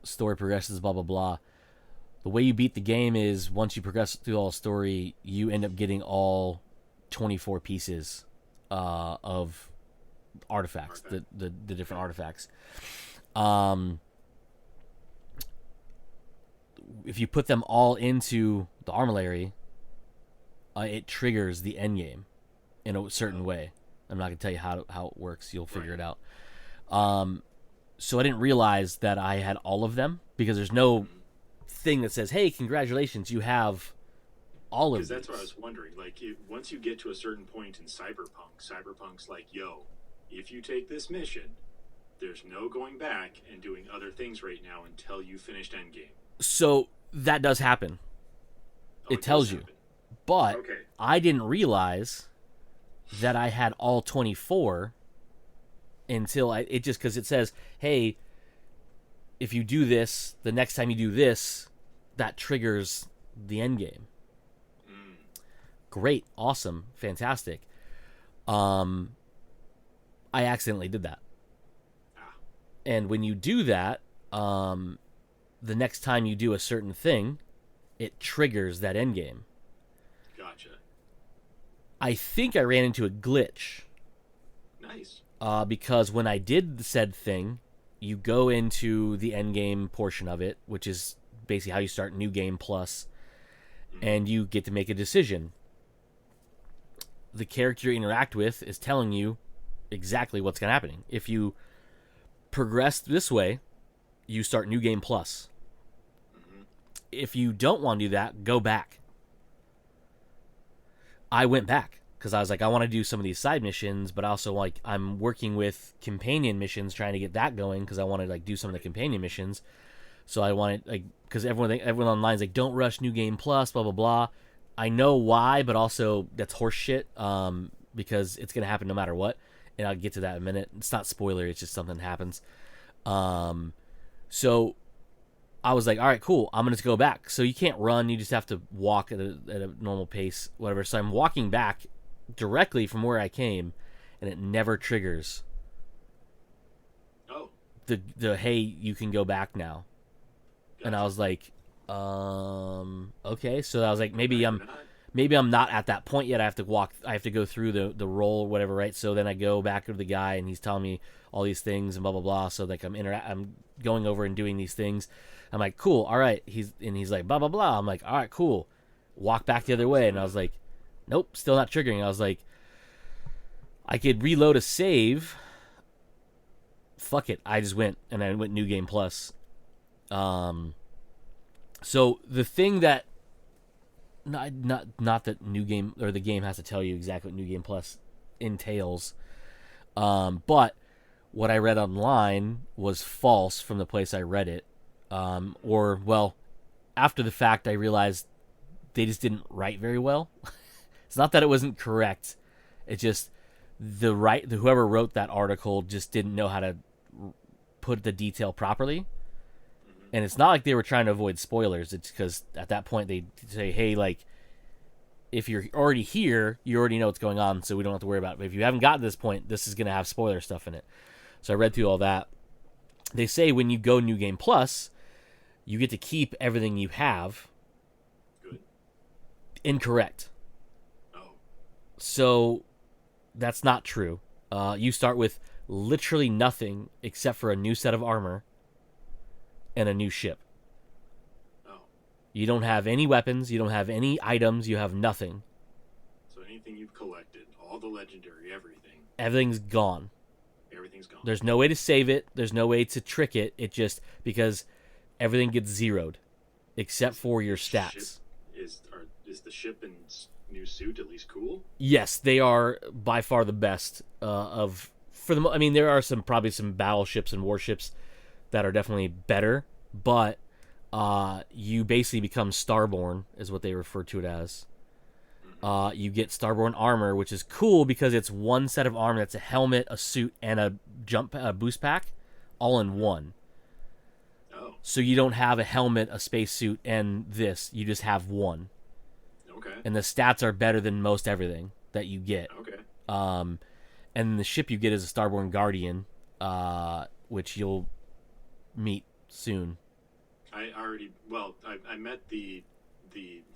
[SPEAKER 2] Story progresses, blah blah blah. The way you beat the game is once you progress through all the story, you end up getting all 24 pieces of artifacts, the different artifacts. If you put them all into the armillary, it triggers the end game in a certain way. I'm not going to tell you how it works. You'll figure it out. So I didn't realize that I had all of them, because there's no thing that says, hey, congratulations, you have all of
[SPEAKER 1] Because that's what I
[SPEAKER 2] these.
[SPEAKER 1] was wondering. Like, once you get to a certain point in Cyberpunk's like, yo, if you take this mission, there's no going back and doing other things right now until you finished Endgame.
[SPEAKER 2] So that does happen.
[SPEAKER 1] Oh,
[SPEAKER 2] It
[SPEAKER 1] it does
[SPEAKER 2] tells you.
[SPEAKER 1] happen.
[SPEAKER 2] But
[SPEAKER 1] Okay.
[SPEAKER 2] I didn't realize that I had all 24 until it just because it says, hey, if you do this, the next time you do this, that triggers the end game.
[SPEAKER 1] Mm.
[SPEAKER 2] Great, awesome, fantastic. I accidentally did that.
[SPEAKER 1] Ah,
[SPEAKER 2] And when you do that, the next time you do a certain thing, it triggers that end game.
[SPEAKER 1] gotcha.
[SPEAKER 2] I think I ran into a glitch
[SPEAKER 1] Nice.
[SPEAKER 2] because when I did said thing, you go into the end game portion of it, which is basically how you start New Game Plus, and you get to make a decision. The character you interact with is telling you exactly what's going to happen. If you progress this way, you start New Game Plus.
[SPEAKER 1] Mm-hmm.
[SPEAKER 2] If you don't want to do that, go back. I went back because I was like, I want to do some of these side missions, but also like I'm working with companion missions, trying to get that going because I want to like do some of the companion missions. So I wanted like because everyone online is like, don't rush New Game Plus, blah blah blah. I know why, but also that's horseshit. Because it's gonna happen no matter what, and I'll get to that in a minute. It's not spoiler; it's just something happens. So I was like, all right, cool. I'm gonna go back. So you can't run; you just have to walk at a normal pace, whatever. So I'm walking back directly from where I came, and it never triggers
[SPEAKER 1] Oh,
[SPEAKER 2] the hey, you can go back now.
[SPEAKER 1] gotcha.
[SPEAKER 2] And I was like, okay. So I was like, maybe
[SPEAKER 1] Apparently
[SPEAKER 2] I'm
[SPEAKER 1] not.
[SPEAKER 2] maybe I'm not at that point yet. I have to go through the role or whatever, right? So then I go back to the guy and he's telling me all these things and blah blah blah. So like I'm going over and doing these things. I'm like, cool, all right. He's like blah blah blah. I'm like, all right, cool. Walk back the other way, and I was like, nope, still not triggering. I was like, I could reload a save. Fuck it. I just went and I went New Game Plus. So the thing that not that New Game or the game has to tell you exactly what New Game Plus entails, but what I read online was false from the place I read it, or well, after the fact I realized they just didn't write very well. It's not that it wasn't correct; it just whoever wrote that article just didn't know how to put the detail properly. And it's not like they were trying to avoid spoilers. It's because at that point they say, hey, like, if you're already here, you already know what's going on, so we don't have to worry about it. But if you haven't gotten to this point, this is going to have spoiler stuff in it. So I read through all that. They say when you go New Game Plus, you get to keep everything you have.
[SPEAKER 1] Good.
[SPEAKER 2] Incorrect.
[SPEAKER 1] Oh,
[SPEAKER 2] So that's not true. You start with literally nothing except for a new set of armor and a new ship.
[SPEAKER 1] oh.
[SPEAKER 2] You don't have any weapons. You don't have any items. You have nothing.
[SPEAKER 1] So anything you've collected, all the legendary,
[SPEAKER 2] Everything's gone.
[SPEAKER 1] everything's gone.
[SPEAKER 2] There's no way to save it. There's no way to trick it. It just because everything gets zeroed, except for your stats.
[SPEAKER 1] Is the ship and new suit at least cool?
[SPEAKER 2] Yes, they are by far the best of for the. I mean, there are probably some battleships and warships that are definitely better, but you basically become Starborn, is what they refer to it as. You get Starborn armor, which is cool because it's one set of armor that's a helmet, a suit, and a boost pack, all in one.
[SPEAKER 1] Oh,
[SPEAKER 2] So you don't have a helmet, a spacesuit, and this. You just have one.
[SPEAKER 1] okay.
[SPEAKER 2] And the stats are better than most everything that you get.
[SPEAKER 1] Okay.
[SPEAKER 2] And the ship you get is a Starborn Guardian, which you'll meet soon.
[SPEAKER 1] I met the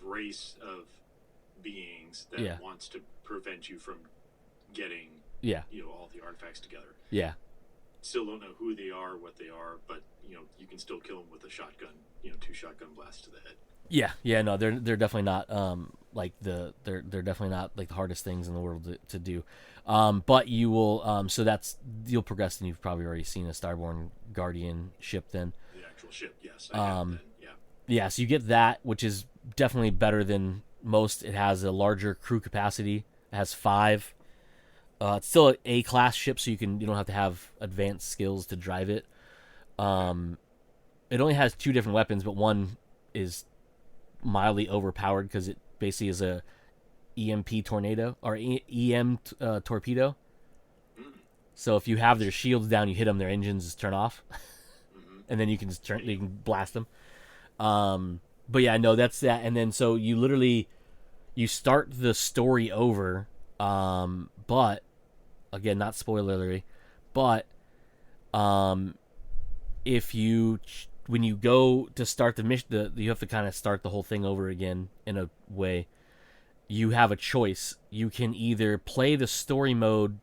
[SPEAKER 1] race of beings that
[SPEAKER 2] Yeah.
[SPEAKER 1] wants to prevent you from getting
[SPEAKER 2] Yeah,
[SPEAKER 1] all the artifacts together.
[SPEAKER 2] yeah,
[SPEAKER 1] Still don't know who they are, what they are, but you can still kill them with a shotgun. 2 shotgun blasts to the head.
[SPEAKER 2] yeah. No, they're definitely not they're definitely not like the hardest things in the world to do. But you will so you'll progress, and you've probably already seen a Starborn Guardian ship then.
[SPEAKER 1] The actual ship, yes, I have that. Yeah.
[SPEAKER 2] Yeah, so you get that, which is definitely better than most. It has a larger crew capacity. It has 5. It's still an A-class ship, so you don't have to have advanced skills to drive it. It only has 2 different weapons, but one is mildly overpowered because it basically is a EMP tornado or EM torpedo. So if you have their shields down, you hit them, their engines just turn off, and then you can you can blast them. But yeah, no, that's that. And then so you start the story over, but again, not spoilery, but if you when you go to start the mission, you have to kind of start the whole thing over again in a way. You have a choice. You can either play the story mode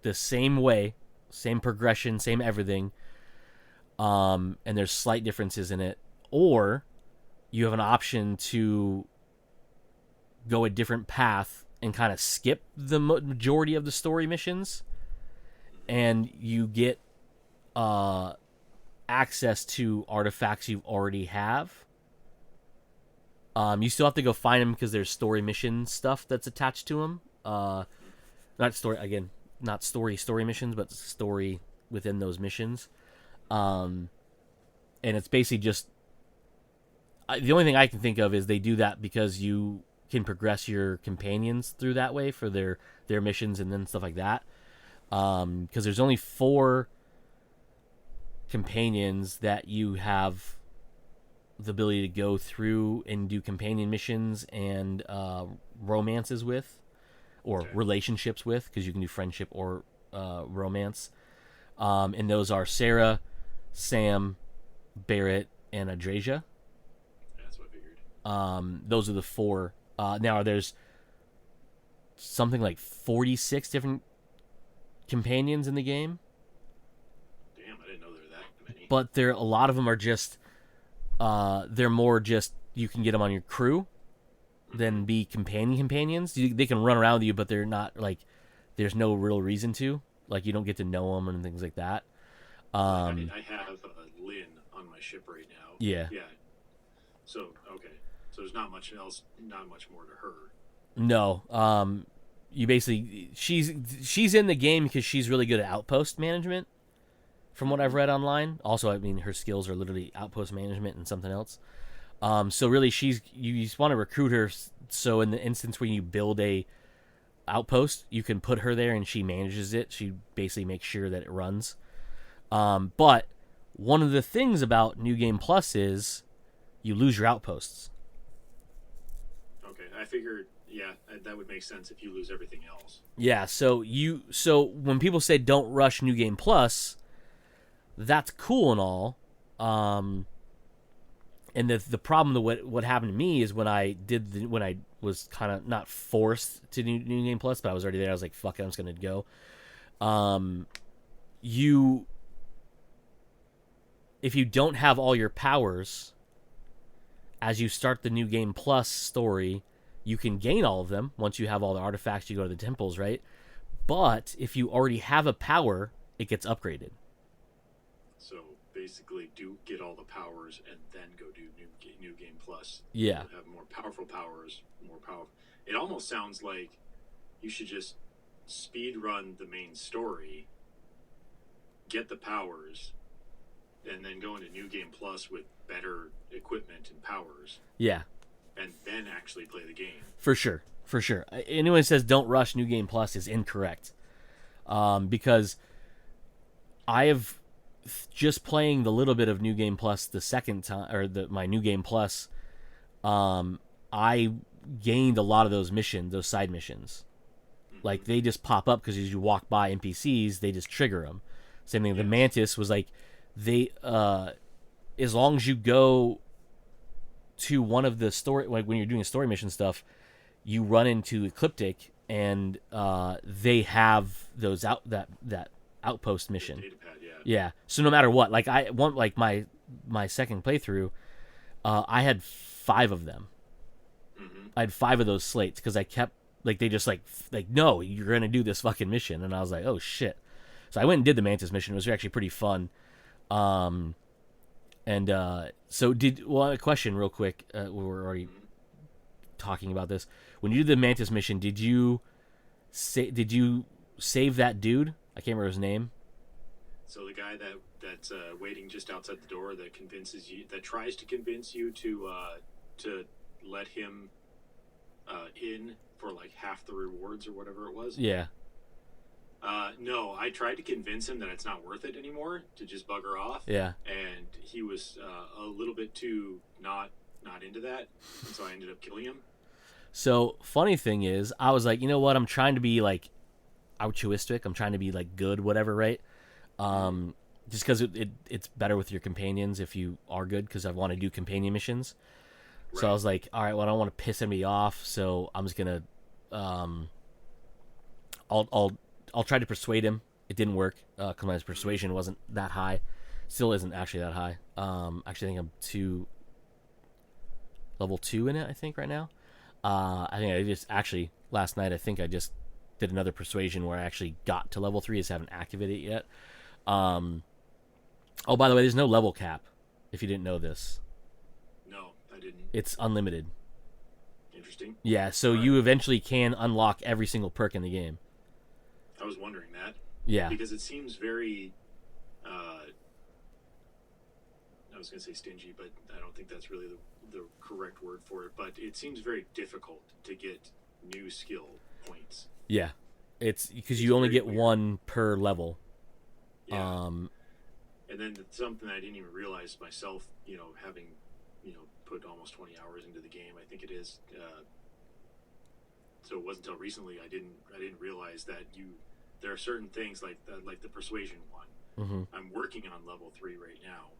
[SPEAKER 2] the same way, same progression, same everything, and there's slight differences in it, or you have an option to go a different path and kind of skip the majority of the story missions, and you get access to artifacts you already have. You still have to go find them because there's story mission stuff that's attached to them. Not story missions, but story within those missions. And it's basically just the only thing I can think of is they do that because you can progress your companions through that way for their missions and then stuff like that. Because there's only 4 companions that you have the ability to go through and do companion missions and romances with, or relationships with, because you can do friendship or romance. And those are Sarah, Sam, Barrett, and Adrasia.
[SPEAKER 1] That's what I figured.
[SPEAKER 2] Those are the 4. Now there's something like 46 different companions in the game.
[SPEAKER 1] Damn, I didn't know there were that many.
[SPEAKER 2] But a lot of them are just they're more just you can get them on your crew than be companions. They can run around with you, but they're not like there's no real reason to. Like you don't get to know them and things like that.
[SPEAKER 1] I have Lynn on my ship right now.
[SPEAKER 2] Yeah.
[SPEAKER 1] Yeah. So okay. So there's not much else, not much more to her.
[SPEAKER 2] No. You basically she's in the game because she's really good at outpost management. From what I've read online, also I mean her skills are literally outpost management and something else. So really, you just want to recruit her. So in the instance where you build a outpost, you can put her there and she manages it. She basically makes sure that it runs. But one of the things about New Game Plus is you lose your outposts.
[SPEAKER 1] Okay, I figured. Yeah, that would make sense if you lose everything else.
[SPEAKER 2] Yeah. So when people say don't rush New Game Plus, that's cool and all. And the problem that what happened to me is when I was kind of not forced to New Game Plus, but I was already there. I was like, fuck it, I'm just gonna go. If you don't have all your powers as you start the New Game Plus story, you can gain all of them once you have all the artifacts. You go to the temples, right? But if you already have a power, it gets upgraded.
[SPEAKER 1] So basically, do get all the powers and then go do New Game Plus.
[SPEAKER 2] Yeah.
[SPEAKER 1] Have more powerful powers, more powerful. It almost sounds like you should just speed run the main story, get the powers, and then go into New Game Plus with better equipment and powers.
[SPEAKER 2] Yeah.
[SPEAKER 1] And then actually play the game.
[SPEAKER 2] For sure. Anyone who says don't rush New Game Plus is incorrect. Because I have just playing the little bit of New Game Plus the second time, or my New Game Plus, I gained a lot of those side missions. Like they just pop up because as you walk by NPCs, they just trigger them. Same thing. Yes. The Mantis was like as long as you go to one of the story, like when you're doing story mission stuff, you run into Ecliptic and they have those that outpost mission.
[SPEAKER 1] Datapad, yeah.
[SPEAKER 2] Yeah. So no matter what, like my second playthrough, I had 5 of them.
[SPEAKER 1] Mm-hmm.
[SPEAKER 2] I had 5 of those slates because I kept like they just like no, you're gonna do this fucking mission, and I was like, oh shit. So I went and did the Mantis mission. It was actually pretty fun. So a question real quick. We were already talking about this. When you did the Mantis mission, did you save that dude? I can't remember his name.
[SPEAKER 1] So the guy that's waiting just outside the door that convinces you, that tries to convince you to let him in for like half the rewards or whatever it was.
[SPEAKER 2] Yeah.
[SPEAKER 1] No, I tried to convince him that it's not worth it anymore to just bugger off.
[SPEAKER 2] Yeah.
[SPEAKER 1] And he was a little bit too not into that, and so I ended up killing him.
[SPEAKER 2] So funny thing is, I was like, you know what? I'm trying to be like altruistic. I'm trying to be like good, whatever, right? Just because it's better with your companions if you are good. Because I want to do companion missions. Right. So I was like, all right, well, I don't want to piss anybody off, so I'm just gonna, I'll try to persuade him. It didn't work because my persuasion wasn't that high. Still isn't actually that high. Actually, I think I'm level 2 in it. I think right now. I think I just actually last night. I think I just did another persuasion where I actually got to level 3. I just haven't activated it yet. Oh, by the way, there's no level cap. If you didn't know this.
[SPEAKER 1] No, I didn't.
[SPEAKER 2] It's unlimited.
[SPEAKER 1] Interesting.
[SPEAKER 2] Yeah, so you eventually can unlock every single perk in the game.
[SPEAKER 1] I was wondering that.
[SPEAKER 2] Yeah.
[SPEAKER 1] Because it seems very, I was going to say stingy, but I don't think that's really the correct word for it. But it seems very difficult to get new skill points.
[SPEAKER 2] Yeah. It's because you only get
[SPEAKER 1] weird.
[SPEAKER 2] one per level.
[SPEAKER 1] Yeah. And then something I didn't even realize myself, having, put almost 20 hours into the game, I think it is. So it wasn't until recently I didn't realize that there are certain things like the persuasion one.
[SPEAKER 2] Mm-hmm.
[SPEAKER 1] I'm working on level 3 right now,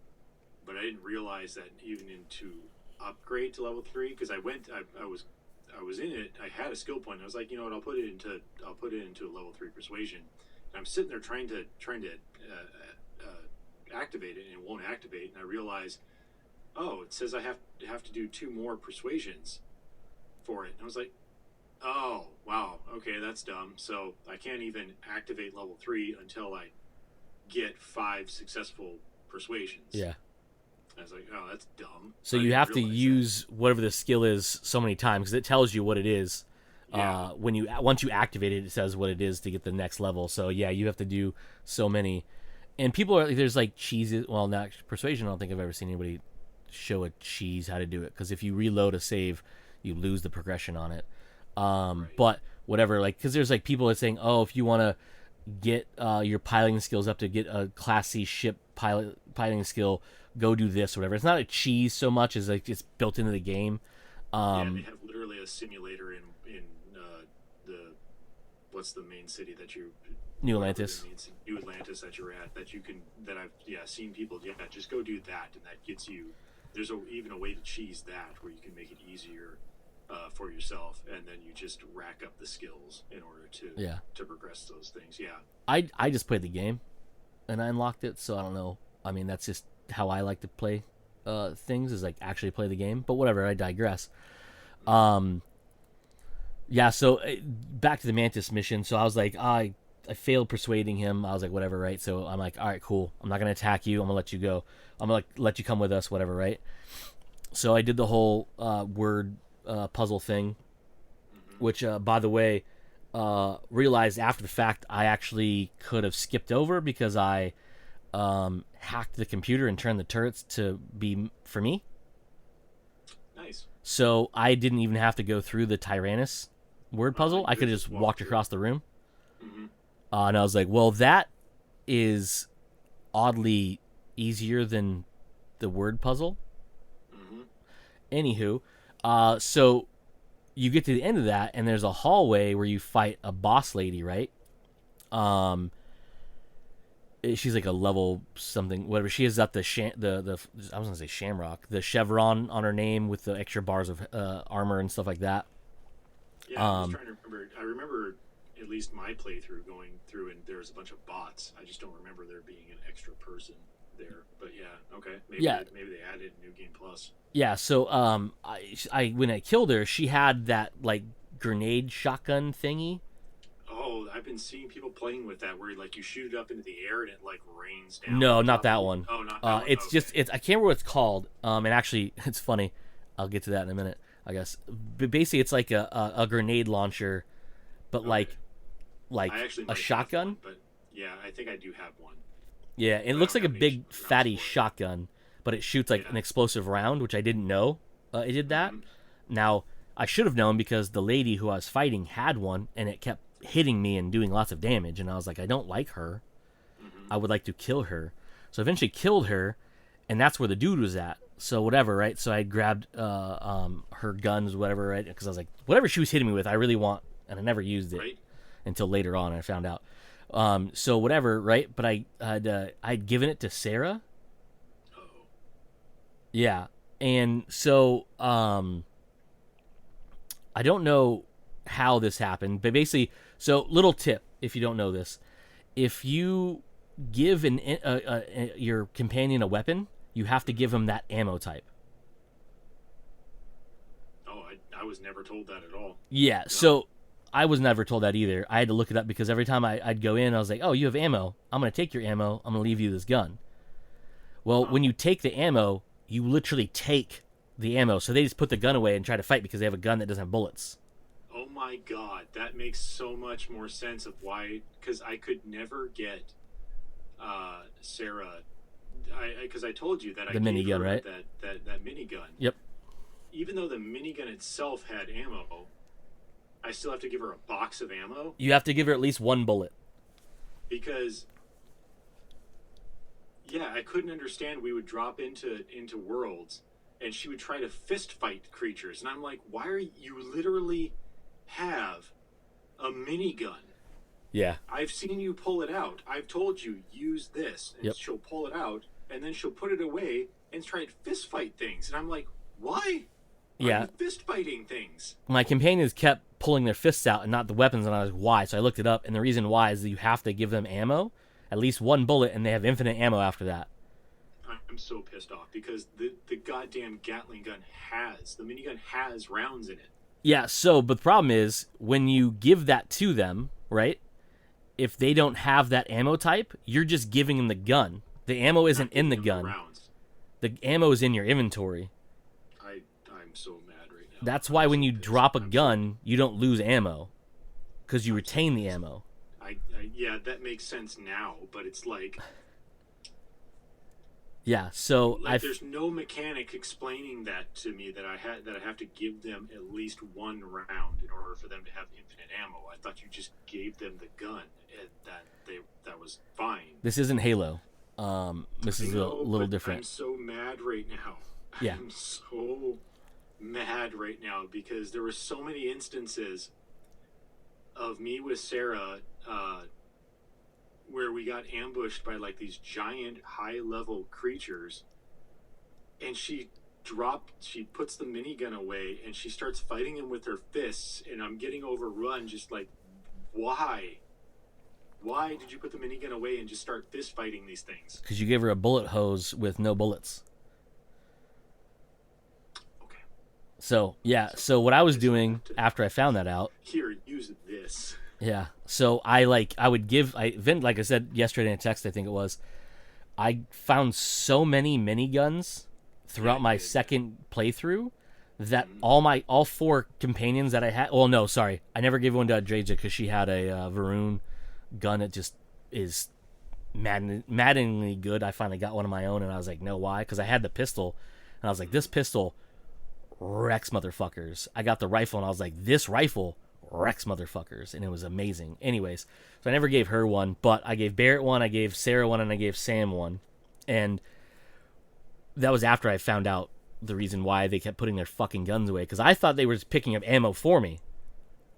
[SPEAKER 1] but I didn't realize that even to upgrade to level 3, because I was in it. I had a skill point. I was like, you know what? I'll put it into a level 3 persuasion. And I'm sitting there trying to activate it, and it won't activate. And I realize, oh, it says I have to do 2 more persuasions for it. And I was like, oh, wow, okay, that's dumb. So I can't even activate level 3 until I get 5 successful persuasions.
[SPEAKER 2] Yeah.
[SPEAKER 1] I was like, oh, that's dumb.
[SPEAKER 2] So you have to use whatever the skill is so many times because it tells you what it is. Yeah. Once you activate it, it says what it is to get the next level. So yeah, you have to do so many. And there's like cheeses. Well, not persuasion. I don't think I've ever seen anybody show a cheese how to do it because if you reload a save, you lose the progression on it. Right. But whatever, like, because there's like people that saying, oh, if you want to get your piloting skills up to get a Class C ship piloting skill, go do this or whatever. It's not a cheese so much as like it's built into the game.
[SPEAKER 1] Yeah, they have literally a simulator in what's the main city that you
[SPEAKER 2] New Atlantis.
[SPEAKER 1] New Atlantis that you're at that I've seen people just go do that, and that gets you. There's even a way to cheese that where you can make it easier for yourself, and then you just rack up the skills in order to progress those things. Yeah,
[SPEAKER 2] I just played the game, and I unlocked it, so I don't know. I mean, that's just how I like to play things is like actually play the game. But whatever, I digress. Yeah, so back to the Mantis mission. So I was like, I failed persuading him. I was like, whatever, right? So I'm like, all right, cool. I'm not going to attack you. I'm going to let you go. I'm going to let you come with us, whatever, right? So I did the whole word puzzle thing, which, by the way, realized after the fact I actually could have skipped over because I hacked the computer and turned the turrets to be for me.
[SPEAKER 1] Nice.
[SPEAKER 2] So I didn't even have to go through the Tyrannus word puzzle. I could have just walked across the room.
[SPEAKER 1] Mm-hmm.
[SPEAKER 2] And I was like, well, that is oddly easier than the word puzzle.
[SPEAKER 1] Mm-hmm.
[SPEAKER 2] Anywho, so you get to the end of that, and there's a hallway where you fight a boss lady, right? She's like a level something, whatever. She has got the I was gonna say shamrock, the chevron on her name with the extra bars of armor and stuff like that.
[SPEAKER 1] Yeah, I was trying to remember. I remember at least my playthrough going through, and there was a bunch of bots. I just don't remember there being an extra person there. But yeah, okay, maybe they added New Game Plus.
[SPEAKER 2] Yeah, so I when I killed her, she had that like grenade shotgun thingy.
[SPEAKER 1] Oh, I've been seeing people playing with that where like you shoot it up into the air and it like rains down.
[SPEAKER 2] No, not that one.
[SPEAKER 1] Oh, not that one.
[SPEAKER 2] It's just I can't remember what it's called. And actually, it's funny. I'll get to that in a minute. I guess. But basically, it's like a grenade launcher, but
[SPEAKER 1] Okay.
[SPEAKER 2] like
[SPEAKER 1] I actually
[SPEAKER 2] a
[SPEAKER 1] might have
[SPEAKER 2] shotgun.
[SPEAKER 1] one, but yeah, I think I do have one.
[SPEAKER 2] Yeah, it
[SPEAKER 1] But I
[SPEAKER 2] looks
[SPEAKER 1] don't
[SPEAKER 2] like a
[SPEAKER 1] have any
[SPEAKER 2] big
[SPEAKER 1] rounds
[SPEAKER 2] fatty
[SPEAKER 1] for it.
[SPEAKER 2] shotgun, but it shoots like
[SPEAKER 1] Yeah.
[SPEAKER 2] an explosive round, which I didn't know it did that.
[SPEAKER 1] Hmm.
[SPEAKER 2] Now I should have known because the lady who I was fighting had one, and it kept hitting me and doing lots of damage. And I was like, I don't like her.
[SPEAKER 1] Hmm.
[SPEAKER 2] I would like to kill her. So I eventually killed her, and that's where the dude was at. So whatever, right? So I grabbed her guns, whatever, right? Because I was like, whatever she was hitting me with, I really want, and I never used it
[SPEAKER 1] Right.
[SPEAKER 2] until later on. I found out. So whatever, right? But I'd given it to Sarah.
[SPEAKER 1] Oh.
[SPEAKER 2] Yeah, and so I don't know how this happened, but basically, so little tip if you don't know this, if you give your companion a weapon, you have to give him that ammo type.
[SPEAKER 1] Oh, I was never told that at all.
[SPEAKER 2] Yeah,
[SPEAKER 1] No.
[SPEAKER 2] so I was never told that either. I had to look it up because every time I'd go in, I was like, oh, you have ammo. I'm going to take your ammo. I'm going to leave you this gun. Well,
[SPEAKER 1] Huh.
[SPEAKER 2] when you take the ammo, you literally take the ammo. So they just put the gun away and try to fight because they have a gun that doesn't have bullets.
[SPEAKER 1] Oh my God, that makes so much more sense of why. Because I could never get Sarah. Because I told you that I
[SPEAKER 2] The
[SPEAKER 1] gave
[SPEAKER 2] minigun,
[SPEAKER 1] her
[SPEAKER 2] right?
[SPEAKER 1] that minigun.
[SPEAKER 2] Yep.
[SPEAKER 1] Even though the minigun itself had ammo, I still have to give her a box of ammo
[SPEAKER 2] You have to give her at least one bullet.
[SPEAKER 1] because yeah, I couldn't understand. We would drop into worlds, and she would try to fist fight creatures, and I'm like, why are you literally have a minigun?
[SPEAKER 2] Yeah.
[SPEAKER 1] I've seen you pull it out. I've told you use this, and
[SPEAKER 2] Yep.
[SPEAKER 1] she'll pull it out, and then she'll put it away and try to fist fight things, and I'm like, why? Are
[SPEAKER 2] Yeah.
[SPEAKER 1] you fist fighting things?
[SPEAKER 2] My companions kept pulling their fists out and not the weapons, and I was like, why? So I looked it up, and the reason why is that you have to give them ammo, at least one bullet, and they have infinite ammo after that.
[SPEAKER 1] I'm so pissed off because the goddamn Gatling gun the minigun has rounds in it.
[SPEAKER 2] Yeah, so, but the problem is, when you give that to them, right? If they don't have that ammo type, you're just giving them the gun. The ammo isn't in the gun.
[SPEAKER 1] Rounds.
[SPEAKER 2] The ammo is in your inventory.
[SPEAKER 1] I'm so mad right now.
[SPEAKER 2] That's why
[SPEAKER 1] I'm
[SPEAKER 2] when
[SPEAKER 1] so
[SPEAKER 2] you
[SPEAKER 1] pissed.
[SPEAKER 2] drop a
[SPEAKER 1] I'm
[SPEAKER 2] gun, you don't lose ammo. Because you
[SPEAKER 1] I'm so
[SPEAKER 2] retain the
[SPEAKER 1] pissed.
[SPEAKER 2] ammo.
[SPEAKER 1] Yeah, that makes sense now, but it's like
[SPEAKER 2] Yeah, so
[SPEAKER 1] there's no mechanic explaining that to me that I have to give them at least one round in order for them to have infinite ammo. I thought you just gave them the gun and that was fine.
[SPEAKER 2] this isn't Halo. This is a
[SPEAKER 1] No,
[SPEAKER 2] little
[SPEAKER 1] but
[SPEAKER 2] different.
[SPEAKER 1] I'm so mad right now.
[SPEAKER 2] Yeah.
[SPEAKER 1] I'm so mad right now because there were so many instances of me with Sarah where we got ambushed by like these giant high level creatures, and she puts the minigun away and she starts fighting him with her fists, and I'm getting overrun. Just like, why did you put the minigun away and just start fist fighting these things?
[SPEAKER 2] Because you gave her a bullet hose with no bullets.
[SPEAKER 1] Okay,
[SPEAKER 2] So, yeah, so what I was doing after I found that out,
[SPEAKER 1] here, use this.
[SPEAKER 2] yeah, so I would give, like I said yesterday in a text, I think it was, I found so many miniguns throughout my second playthrough that all four companions that I had, well, no, sorry, I never gave one to Adreja because she had a Varun gun that just is maddeningly good. I finally got one of my own, and I was like, no, why? Because I had the pistol, and I was like, this pistol wrecks motherfuckers. I got the rifle, and I was like, this rifle wrecks motherfuckers, and it was amazing. Anyways, so I never gave her one, but I gave Barrett one, I gave Sarah one, and I gave Sam one, and that was after I found out the reason why they kept putting their fucking guns away, because I thought they were just picking up ammo for me.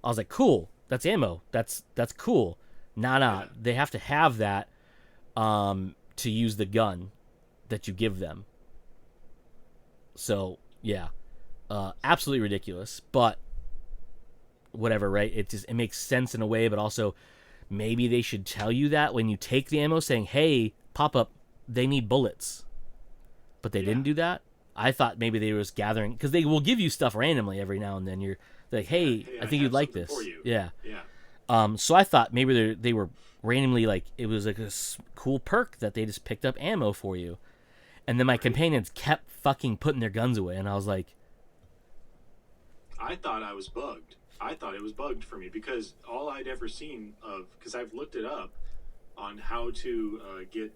[SPEAKER 2] I was like, cool, that's ammo, that's cool. Nah, they have to have that to use the gun that you give them. So yeah, absolutely ridiculous, but whatever, right? It makes sense in a way, but also maybe they should tell you that when you take the ammo, saying, hey, pop up, they need bullets, but they didn't do that. I thought maybe they were just gathering, because they will give you stuff randomly every now and then. You're like, hey, I think you'd like this. Yeah. So I thought maybe they were randomly, like, it was like a cool perk that they just picked up ammo for you. And then my companions kept fucking putting their guns away, and I was like,
[SPEAKER 1] I thought I was bugged. I thought it was bugged for me because all I'd ever seen of, because I've looked it up on how to uh, get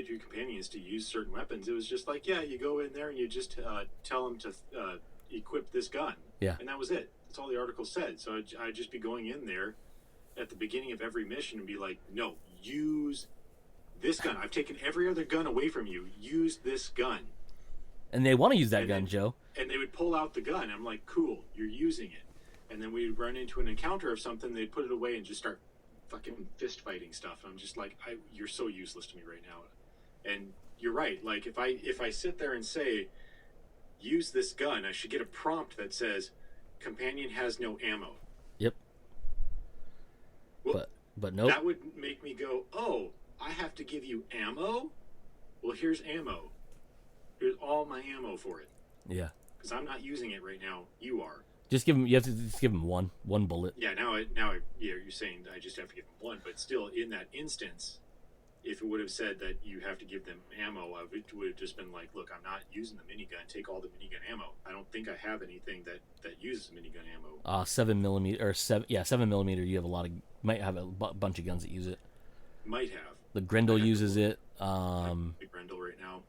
[SPEAKER 1] your companions to use certain weapons. It was just like, yeah, you go in there and you just tell them to equip this gun,
[SPEAKER 2] Yeah.
[SPEAKER 1] and that was it. That's all the article said. So I'd just be going in there at the beginning of every mission and be like, no, use this gun. I've taken every other gun away from you. Use this gun.
[SPEAKER 2] And they want to use that
[SPEAKER 1] And
[SPEAKER 2] gun,
[SPEAKER 1] then,
[SPEAKER 2] Joe.
[SPEAKER 1] and they would pull out the gun. I'm like, cool, you're using it. And then we'd run into an encounter of something. They'd put it away and just start fucking fist fighting stuff. And I'm just like, you're so useless to me right now. And you're right. Like if I sit there and say, use this gun, I should get a prompt that says, companion has no ammo.
[SPEAKER 2] Yep.
[SPEAKER 1] Well,
[SPEAKER 2] but nope.
[SPEAKER 1] that would make me go, oh, I have to give you ammo? Well, here's ammo. Here's all my ammo for it.
[SPEAKER 2] Yeah.
[SPEAKER 1] Because I'm not using it right now. You are.
[SPEAKER 2] Just give him. You have to just give him one bullet.
[SPEAKER 1] Yeah. You're saying I just have to give them one, but still, in that instance, if it would have said that you have to give them ammo, it would have just been like, look, I'm not using the minigun. Take all the minigun ammo. I don't think I have anything that uses minigun ammo.
[SPEAKER 2] 7mm or 7mm. You have a lot of. Might have a bunch of guns that use it.
[SPEAKER 1] Might have.
[SPEAKER 2] The Grendel uses it.
[SPEAKER 1] The Grendel right now.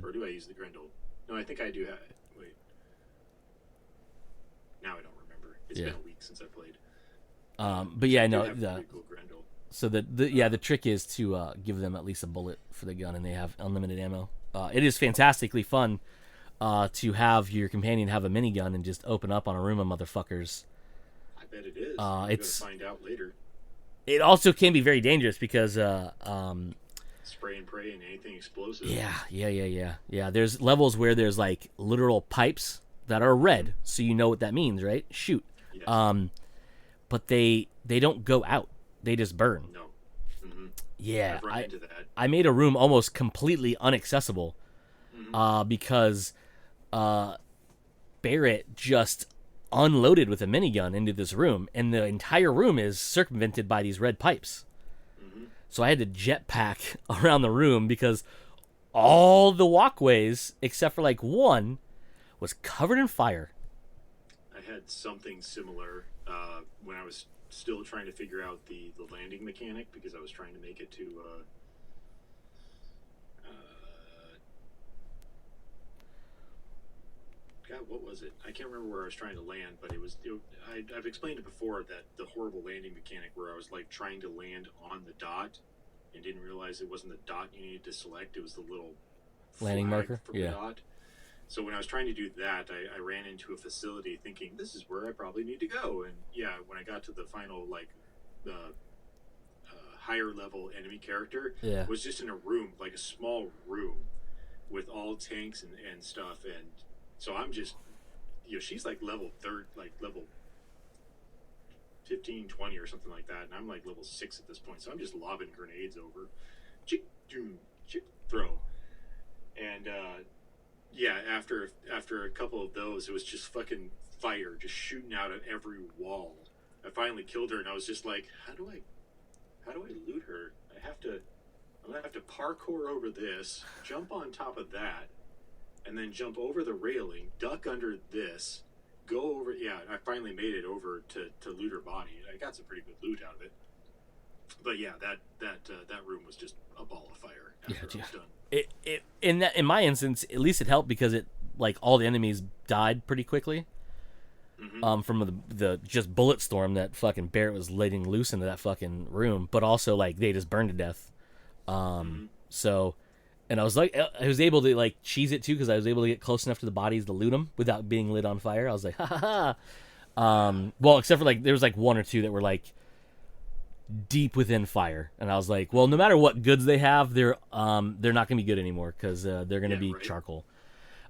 [SPEAKER 1] Or do I use the Grendel? No, I think I do have. Wait. Now I don't remember. It's been a week since I played.
[SPEAKER 2] But yeah, no.
[SPEAKER 1] Cool Grendel.
[SPEAKER 2] So the trick is to give them at least a bullet for the gun, and they have unlimited ammo. It is fantastically fun to have your companion have a minigun and just open up on a room of motherfuckers.
[SPEAKER 1] I bet it is. I'm going to find out later.
[SPEAKER 2] It also can be very dangerous because
[SPEAKER 1] spray and pray and anything explosive.
[SPEAKER 2] Yeah. There's levels where there's like literal pipes that are red, so you know what that means, right? Shoot. Yes. But they don't go out; they just burn.
[SPEAKER 1] No. Mm-hmm.
[SPEAKER 2] Yeah,
[SPEAKER 1] I've run into that.
[SPEAKER 2] I made a room almost completely inaccessible, because Barrett just unloaded with a minigun into this room, and the entire room is circumvented by these red pipes. So I had to jetpack around the room because all the walkways, except for like one, was covered in fire.
[SPEAKER 1] I had something similar when I was still trying to figure out the landing mechanic, because I was trying to make it to God, what was it? I can't remember where I was trying to land, but I've explained it before, that the horrible landing mechanic where I was like trying to land on the dot and didn't realize it wasn't the dot you needed to select, it was the little
[SPEAKER 2] landing marker
[SPEAKER 1] from the dot. So when I was trying to do that, I ran into a facility thinking, this is where I probably need to go. And yeah, when I got to the final, like, the higher level enemy character, was just in a room, like a small room with all tanks and stuff. And so I'm just, she's like level 15, 20 or something like that. And I'm like level 6 at this point. So I'm just lobbing grenades over. Throw. And, after a couple of those, it was just fucking fire just shooting out of every wall. I finally killed her, and I was just like, how do I loot her? I'm gonna have to parkour over this, jump on top of that, and then jump over the railing, duck under this, go over. Yeah, I finally made it over to loot her body. I got some pretty good loot out of it. But yeah, that room was just a ball of fire after I was done.
[SPEAKER 2] In my instance, at least it helped because it, like, all the enemies died pretty quickly. From the just bullet storm that fucking Barrett was letting loose into that fucking room, but also like they just burned to death. So, and I was I was able to like cheese it too because I was able to get close enough to the bodies to loot them without being lit on fire. I was like, ha ha ha. Well, except for like there was like one or two that were like deep within fire, and I was like, well, no matter what goods they have, they're not gonna be good anymore because they're gonna be charcoal.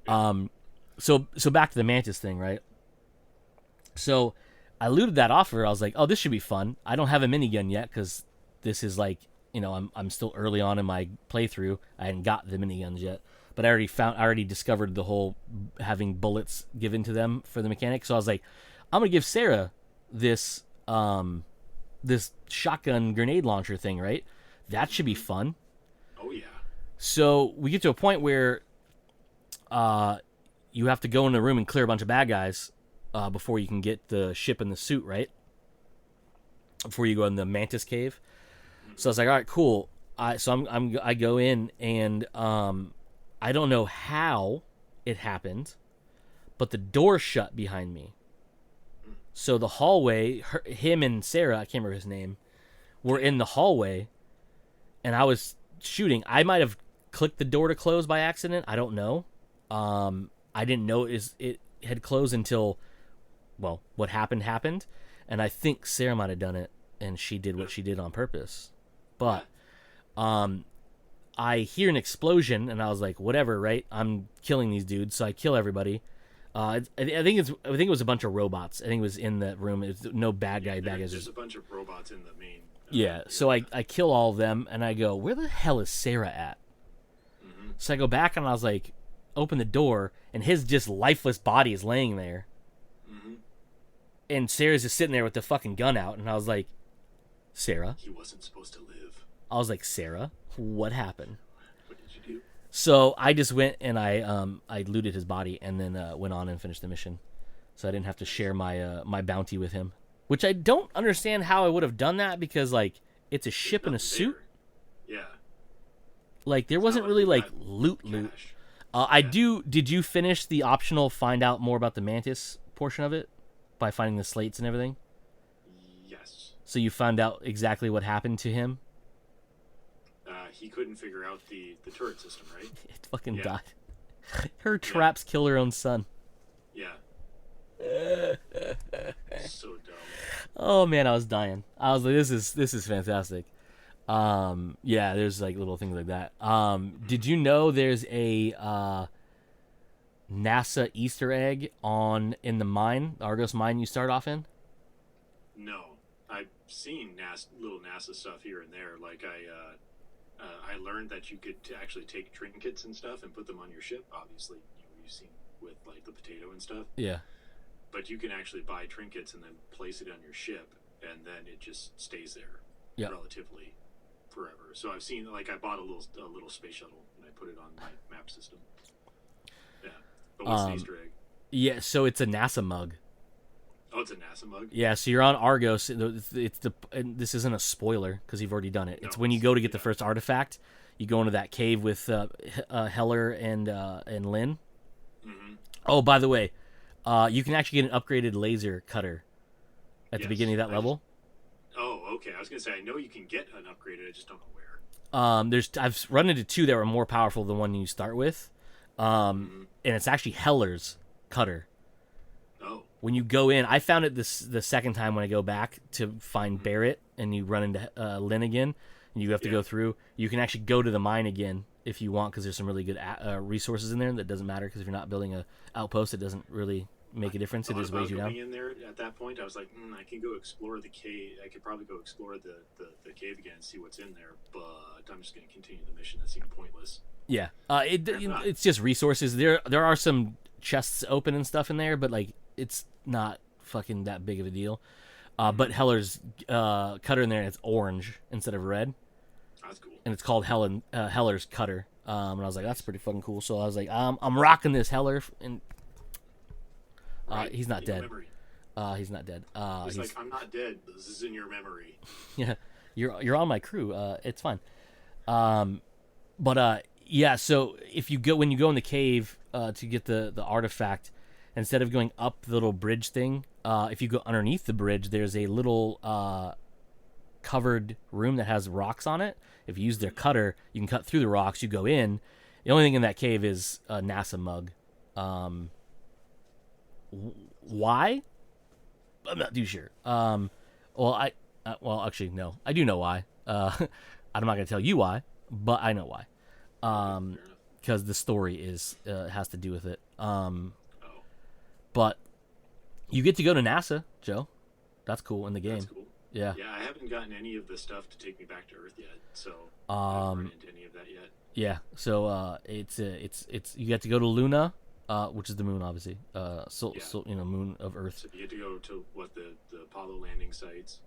[SPEAKER 2] So back to the mantis thing, right? So I looted that offer. I was like, oh, this should be fun. I don't have a minigun yet because this is like, I'm still early on in my playthrough. I hadn't got the miniguns yet, but I already discovered the whole having bullets given to them for the mechanic. So I was like, I'm gonna give Sarah this this shotgun grenade launcher thing, right? That should be fun.
[SPEAKER 1] Oh yeah.
[SPEAKER 2] So we get to a point where you have to go in the room and clear a bunch of bad guys before you can get the ship and the suit, right? Before you go in the Mantis cave. So I was like, all right, cool. I go in and I don't know how it happened, but the door shut behind me. So the hallway, him and Sarah, I can't remember his name, were in the hallway, and I was shooting. I might have clicked the door to close by accident. I don't know. I didn't know it had closed until, well, what happened, and I think Sarah might have done it, and she did what she did on purpose. But I hear an explosion, and I was like, whatever, right? I'm killing these dudes, so I kill everybody. I think it was a bunch of robots. I think it was in that room. It was no bad guys.
[SPEAKER 1] There's a bunch of robots in the main.
[SPEAKER 2] Yeah, so I kill all of them, and I go, where the hell is Sarah at?
[SPEAKER 1] Mm-hmm.
[SPEAKER 2] So I go back, and I was like, open the door, and his just lifeless body is laying there.
[SPEAKER 1] Mm-hmm.
[SPEAKER 2] And Sarah's just sitting there with the fucking gun out, and I was like, Sarah?
[SPEAKER 1] He wasn't supposed to live.
[SPEAKER 2] I was like, Sarah, what happened?
[SPEAKER 1] What did you do?
[SPEAKER 2] So I just went and I looted his body and then went on and finished the mission. So I didn't have to share my bounty with him, which I don't understand how I would have done that because like it's a ship and a suit.
[SPEAKER 1] Yeah.
[SPEAKER 2] Like there wasn't really like loot. Did you finish the optional find out more about the Mantis portion of it by finding the slates and everything?
[SPEAKER 1] Yes.
[SPEAKER 2] So you found out exactly what happened to him?
[SPEAKER 1] He couldn't figure out the turret system, right?
[SPEAKER 2] It fucking died. Her traps kill her own son.
[SPEAKER 1] Yeah. So dumb.
[SPEAKER 2] Oh man, I was dying. I was like, this is fantastic. Yeah, there's like little things like that. Did you know there's a NASA Easter egg in the mine, the Argos mine you start off in?
[SPEAKER 1] No, I've seen little NASA stuff here and there. Like I learned that you could actually take trinkets and stuff and put them on your ship. Obviously, you've seen with like the potato and stuff.
[SPEAKER 2] Yeah.
[SPEAKER 1] But you can actually buy trinkets and then place it on your ship, and then it just stays there relatively forever. So I've seen, like, I bought a little space shuttle and I put it on my map system. Yeah. But what's the Easter egg?
[SPEAKER 2] Yeah, so it's a NASA mug.
[SPEAKER 1] Oh, it's a NASA mug?
[SPEAKER 2] Yeah, so you're on Argos. And this isn't a spoiler because you've already done it. It's when you go to get the first artifact, you go into that cave with Heller and Lynn. Mm-hmm. Oh, by the way, you can actually get an upgraded laser cutter at the beginning of that level.
[SPEAKER 1] Oh, okay. I was gonna say I know you can get an upgraded. I just don't know where.
[SPEAKER 2] I've run into two that were more powerful than the one you start with, and it's actually Heller's cutter.
[SPEAKER 1] Oh.
[SPEAKER 2] When you go in, I found it the second time when I go back to find Barrett, and you run into Lynn again, and you have to go through. You can actually go to the mine again if you want, because there's some really good resources in there. That doesn't matter because if you're not building a outpost, it doesn't really make a difference. It just weighs you down.
[SPEAKER 1] In there at that point, I was like, I can go explore the cave. I could probably go explore the cave again and see what's in there, but I'm just going to continue the mission. That seemed pointless.
[SPEAKER 2] Yeah, it's just resources. There are some chests open and stuff in there, but like it's not fucking that big of a deal. But Heller's cutter in there, it's orange instead of red.
[SPEAKER 1] That's cool.
[SPEAKER 2] And it's called Heller's cutter. And I was like, that's pretty fucking cool. So I was like, I'm rocking this Heller, and he's not dead. He's not dead.
[SPEAKER 1] He's like, I'm not dead. This is in your memory.
[SPEAKER 2] Yeah, you're on my crew. It's fine. Yeah. So when you go in the cave to get the artifact, instead of going up the little bridge thing, if you go underneath the bridge, there's a little covered room that has rocks on it. If you use their cutter, you can cut through the rocks. You go in. The only thing in that cave is a NASA mug. Why? I'm not too sure. Actually, no. I do know why. I'm not going to tell you why, but I know why. Because the story has to do with it. But you get to go to NASA, Joe. That's cool in the game.
[SPEAKER 1] That's cool.
[SPEAKER 2] Yeah.
[SPEAKER 1] Yeah, I haven't gotten any of the stuff to take me back to Earth yet, so I haven't run into any of that yet.
[SPEAKER 2] Yeah. So it's you get to go to Luna, which is the moon, obviously. Moon of Earth.
[SPEAKER 1] So you get to go to the Apollo landing sites.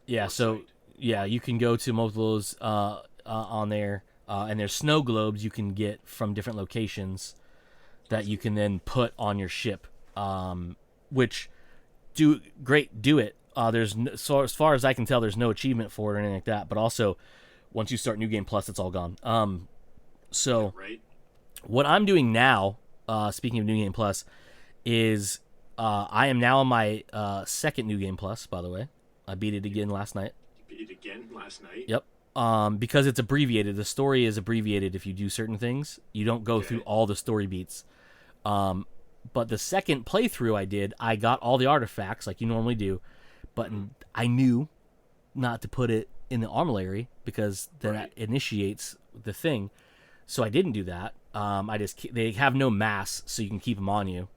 [SPEAKER 2] Yeah. So yeah, you can go to most of those on there, and there's snow globes you can get from different locations. that you can then put on your ship, which do it. There's so as far as I can tell, there's no achievement for it or anything like that. But also, once you start New Game Plus, it's all gone. So
[SPEAKER 1] Right.
[SPEAKER 2] what I'm doing now, speaking of New Game Plus, is I am now on my second New Game Plus. By the way, I beat it again last night.
[SPEAKER 1] You beat it again last night.
[SPEAKER 2] Yep. Because it's abbreviated. The story is abbreviated if you do certain things. You don't go through all the story beats. But the second playthrough I did, I got all the artifacts like you normally do, but I knew not to put it in the armillary because then that initiates the thing. So I didn't do that. They have no mass, so you can keep them on you.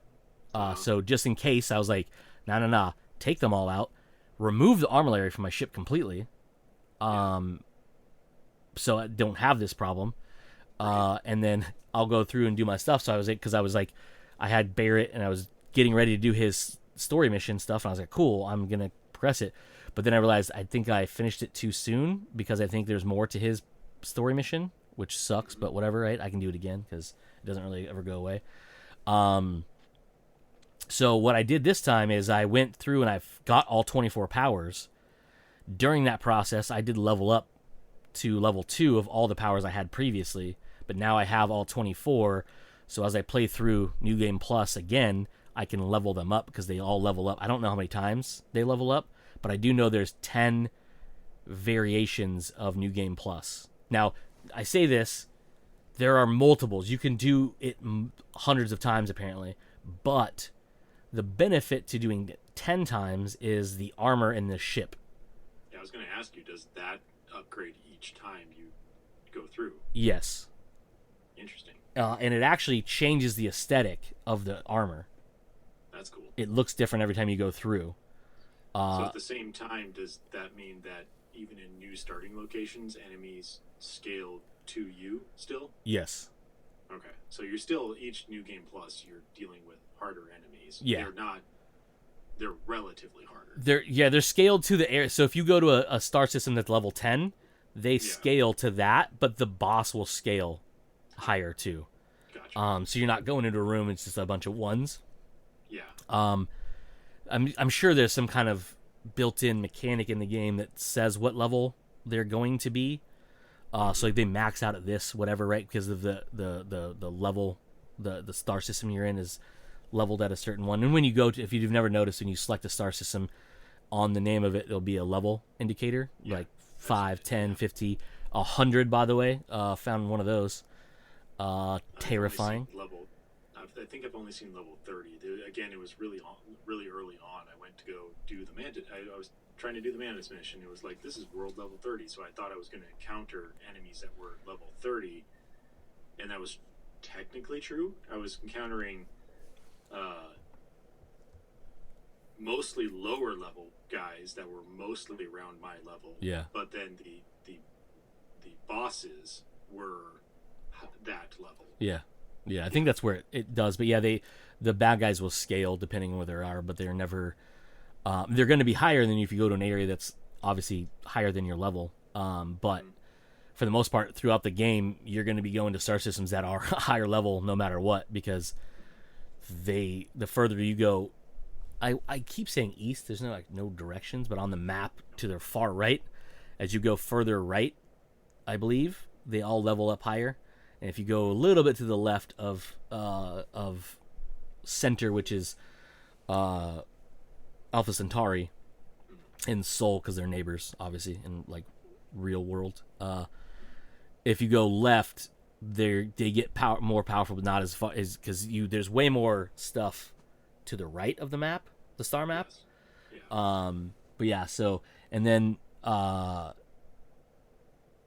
[SPEAKER 2] So just in case, I was like, nah, take them all out, remove the armillary from my ship completely. So I don't have this problem. And then I'll go through and do my stuff. So I had Barrett and I was getting ready to do his story mission stuff. And I was like, cool, I'm going to progress it. But then I realized I think I finished it too soon because I think there's more to his story mission, which sucks, but whatever, right? I can do it again because it doesn't really ever go away. So what I did this time is I went through and I got all 24 powers. During that process, I did level up to level 2 of all the powers I had previously, but now I have all 24. So as I play through New Game Plus again, I can level them up because they all level up. I don't know how many times they level up, but I do know there's 10 variations of New Game Plus. Now, I say this, there are multiples. You can do it hundreds of times apparently, but the benefit to doing it 10 times is the armor in the ship.
[SPEAKER 1] Yeah, I was going to ask you, does that upgrade each time you go through?
[SPEAKER 2] Yes.
[SPEAKER 1] Interesting.
[SPEAKER 2] And it actually changes the aesthetic of the armor.
[SPEAKER 1] That's cool.
[SPEAKER 2] It looks different every time you go through.
[SPEAKER 1] So at the same time, does that mean that even in new starting locations, enemies scale to you still?
[SPEAKER 2] Yes.
[SPEAKER 1] Okay. So you're still, each New Game Plus, you're dealing with harder enemies.
[SPEAKER 2] Yeah.
[SPEAKER 1] They're relatively harder.
[SPEAKER 2] They're scaled to the air. So if you go to a star system that's level 10, they scale to that, but the boss will scale higher too.
[SPEAKER 1] Gotcha.
[SPEAKER 2] So you're not going into a room, it's just a bunch of ones.
[SPEAKER 1] Yeah.
[SPEAKER 2] I'm sure there's some kind of built-in mechanic in the game that says what level they're going to be. So like they max out at this, whatever, right? Because of the level, the star system you're in is leveled at a certain one. And when you go to, if you've never noticed, when you select a star system, on the name of it, there'll be a level indicator, like 5, 10, 50, 100, by the way. Found one of those. Terrifying.
[SPEAKER 1] I think I've only seen level 30. Again, it was really early on. I went to go do the Mantis. I was trying to do the Mantis mission. It was like, this is world level 30. So I thought I was going to encounter enemies that were level 30. And that was technically true. I was encountering mostly lower level guys that were mostly around my level.
[SPEAKER 2] Yeah.
[SPEAKER 1] But then the bosses were that level.
[SPEAKER 2] Yeah. Yeah, I think that's where it does. But yeah, the bad guys will scale depending on where they are, but they're never... they're going to be higher than you if you go to an area that's obviously higher than your level. But for the most part, throughout the game, you're going to be going to star systems that are higher level no matter what, because the further you go... I keep saying east. There's no directions, but on the map to their far right, as you go further right, I believe, they all level up higher. And if you go a little bit to the left of center, which is Alpha Centauri and Sol, because they're neighbors, obviously, in like real world. If you go left, they get more powerful, but not as far as because there's way more stuff to the right of the map, the star map.
[SPEAKER 1] Yes. Yeah.
[SPEAKER 2] But yeah, so and then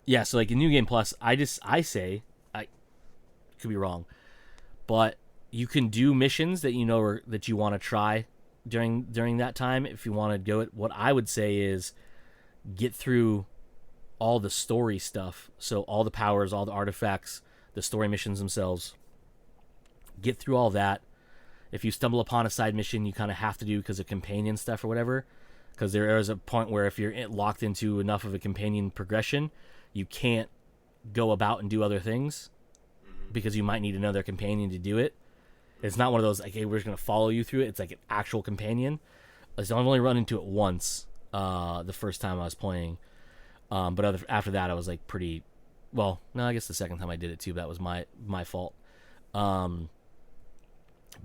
[SPEAKER 2] yeah, so like in New Game Plus, I say. Could be wrong, but you can do missions that that you want to try during that time if you want to go it. What I would say is get through all the story stuff, so all the powers, all the artifacts, the story missions themselves. Get through all that. If you stumble upon a side mission, you kind of have to do because of companion stuff or whatever, because there is a point where if you're locked into enough of a companion progression, you can't go about and do other things, because you might need another companion to do it. It's not one of those like, hey, we're just gonna follow you through it. It's like an actual companion. So I've only run into it once, the first time I was playing. But after that, I was like pretty. Well, no, I guess the second time I did it too. But that was my fault.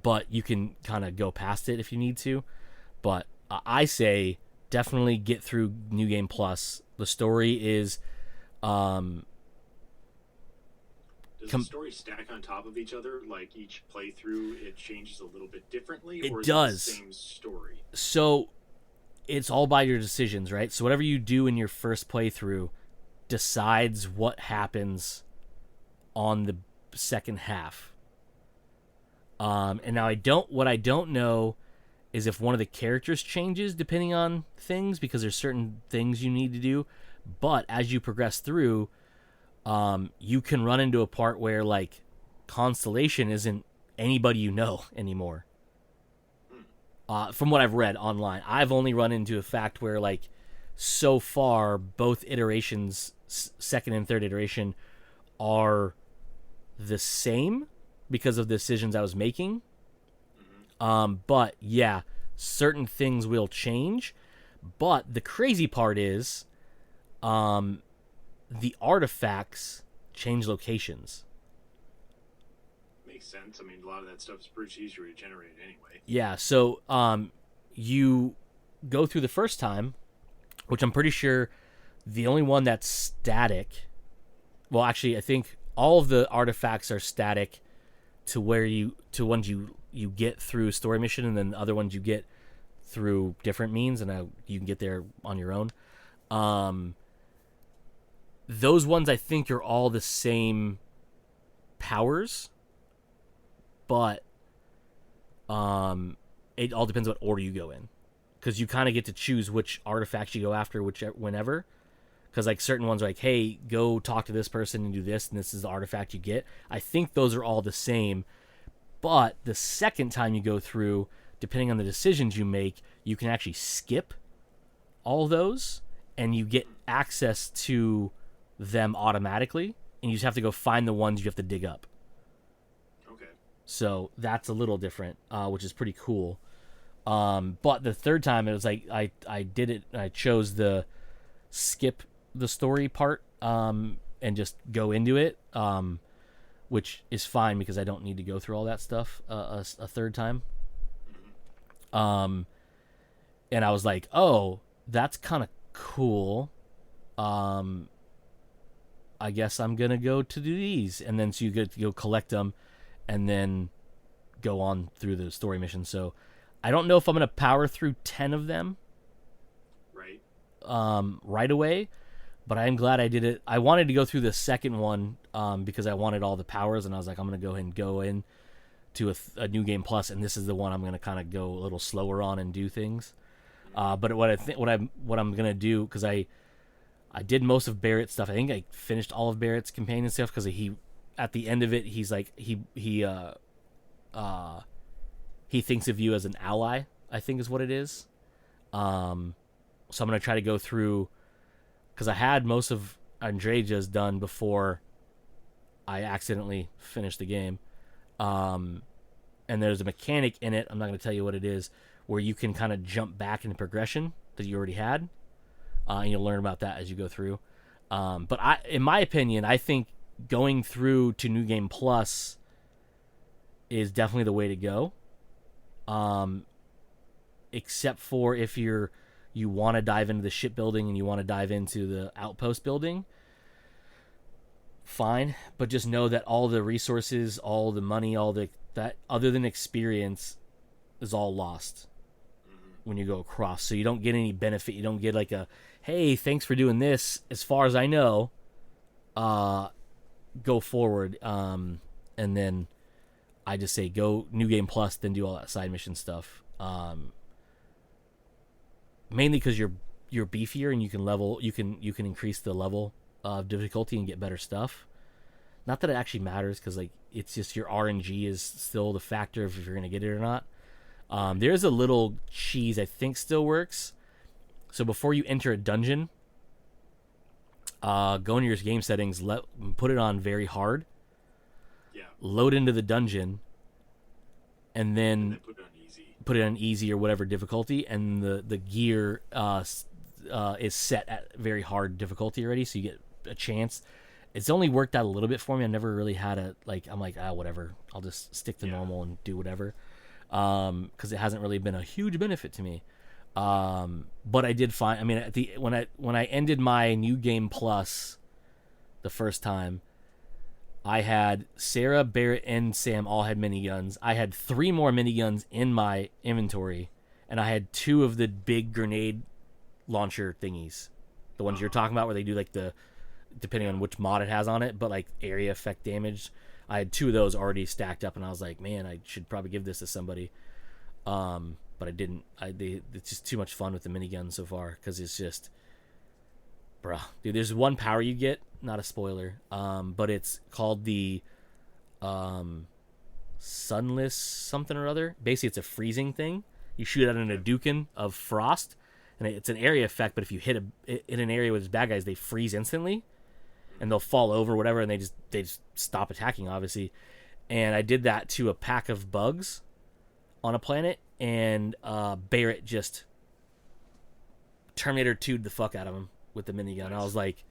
[SPEAKER 2] But you can kind of go past it if you need to. But I say definitely get through New Game Plus. The story is.
[SPEAKER 1] Does the story stack on top of each other? Like each playthrough, it changes a little bit differently,
[SPEAKER 2] It
[SPEAKER 1] or is
[SPEAKER 2] does.
[SPEAKER 1] it the same story?
[SPEAKER 2] So it's all by your decisions, right? So whatever you do in your first playthrough decides what happens on the second half. And now what I don't know is if one of the characters changes depending on things, because there's certain things you need to do. But as you progress through, you can run into a part where like Constellation isn't anybody you know anymore. From what I've read online, I've only run into a fact where like so far both iterations, second and third iteration, are the same because of the decisions I was making. But yeah, certain things will change. But the crazy part is, the artifacts change locations.
[SPEAKER 1] Makes sense. I mean, a lot of that stuff is pretty easier to generate anyway.
[SPEAKER 2] Yeah, so you go through the first time, which I'm pretty sure the only one that's static. Well, actually, I think all of the artifacts are static to ones you get through story mission, and then the other ones you get through different means, and you can get there on your own. Those ones I think are all the same powers, but it all depends what order you go in, because you kind of get to choose which artifacts you go after, whenever. Because like certain ones are like, hey, go talk to this person and do this, and this is the artifact you get. I think those are all the same, but the second time you go through, depending on the decisions you make, you can actually skip all those, and you get access to them automatically, and you just have to go find the ones you have to dig up.
[SPEAKER 1] Okay.
[SPEAKER 2] So that's a little different, which is pretty cool. But the third time, it was like I did it. I chose the skip the story part, and just go into it, which is fine because I don't need to go through all that stuff a third time. And I was like, oh, that's kind of cool. I guess I'm gonna go to do these, and then so you get to go collect them, and then go on through the story mission. So I don't know if I'm gonna power through 10 of them right away, but I am glad I did it. I wanted to go through the second one because I wanted all the powers, and I was like, I'm gonna go ahead and go in to a New Game Plus, and this is the one I'm gonna kind of go a little slower on and do things. But what I'm gonna do, because I did most of Barrett's stuff. I think I finished all of Barrett's companion stuff, because he, at the end of it, he's like he thinks of you as an ally, I think is what it is. So I'm gonna try to go through, because I had most of Andreja's done before I accidentally finished the game. And there's a mechanic in it, I'm not gonna tell you what it is, where you can kind of jump back into progression that you already had. And you'll learn about that as you go through. But in my opinion, I think going through to New Game Plus is definitely the way to go. Except for if you want to dive into the shipbuilding and you want to dive into the outpost building, fine. But just know that all the resources, all the money, that other than experience is all lost when you go across. So you don't get any benefit. You don't get like a, hey, thanks for doing this. As far as I know, go forward. And then I just say go New Game Plus, then do all that side mission stuff. Mainly because you're beefier and you can level. You can increase the level of difficulty and get better stuff. Not that it actually matters, because like it's just your RNG is still the factor of if you're gonna get it or not. There's a little cheese I think still works. So before you enter a dungeon, go into your game settings, put it on very hard.
[SPEAKER 1] Yeah.
[SPEAKER 2] Load into the dungeon, and
[SPEAKER 1] And
[SPEAKER 2] then
[SPEAKER 1] then put it on easy.
[SPEAKER 2] put it on easy or whatever difficulty, and the gear is set at very hard difficulty already, so you get a chance. It's only worked out a little bit for me. I never really had a like. I'm like, whatever. I'll just stick to normal and do whatever, because it hasn't really been a huge benefit to me. But I did find. I mean, when I ended my new game plus the first time, I had Sarah, Barrett, and Sam all had miniguns. I had 3 more miniguns in my inventory, and I had 2 of the big grenade launcher thingies, the ones you're talking about, where they do like the, depending on which mod it has on it, but like area effect damage. I had 2 of those already stacked up, and I was like, man, I should probably give this to somebody. But I didn't. It's just too much fun with the minigun so far, because it's just, bruh, dude. There's one power you get, not a spoiler, but it's called the sunless something or other. Basically, it's a freezing thing. You shoot at an Hadouken of frost, and it's an area effect. But if you hit an area with bad guys, they freeze instantly, and they'll fall over, or whatever, and they just stop attacking, obviously. And I did that to a pack of bugs on a planet, and Barrett just Terminator 2'd the fuck out of him with the minigun. Nice. I was like,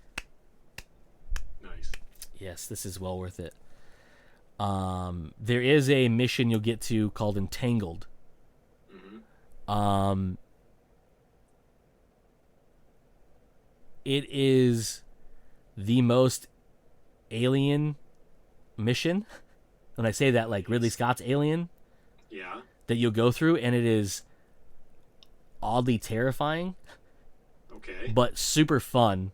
[SPEAKER 1] nice.
[SPEAKER 2] Yes, this is well worth it. There is a mission you'll get to called Entangled. Mm-hmm. It is the most alien mission. When I say that, like Ridley Scott's Alien.
[SPEAKER 1] Yeah.
[SPEAKER 2] That you'll go through, and it is oddly terrifying.
[SPEAKER 1] Okay.
[SPEAKER 2] But super fun.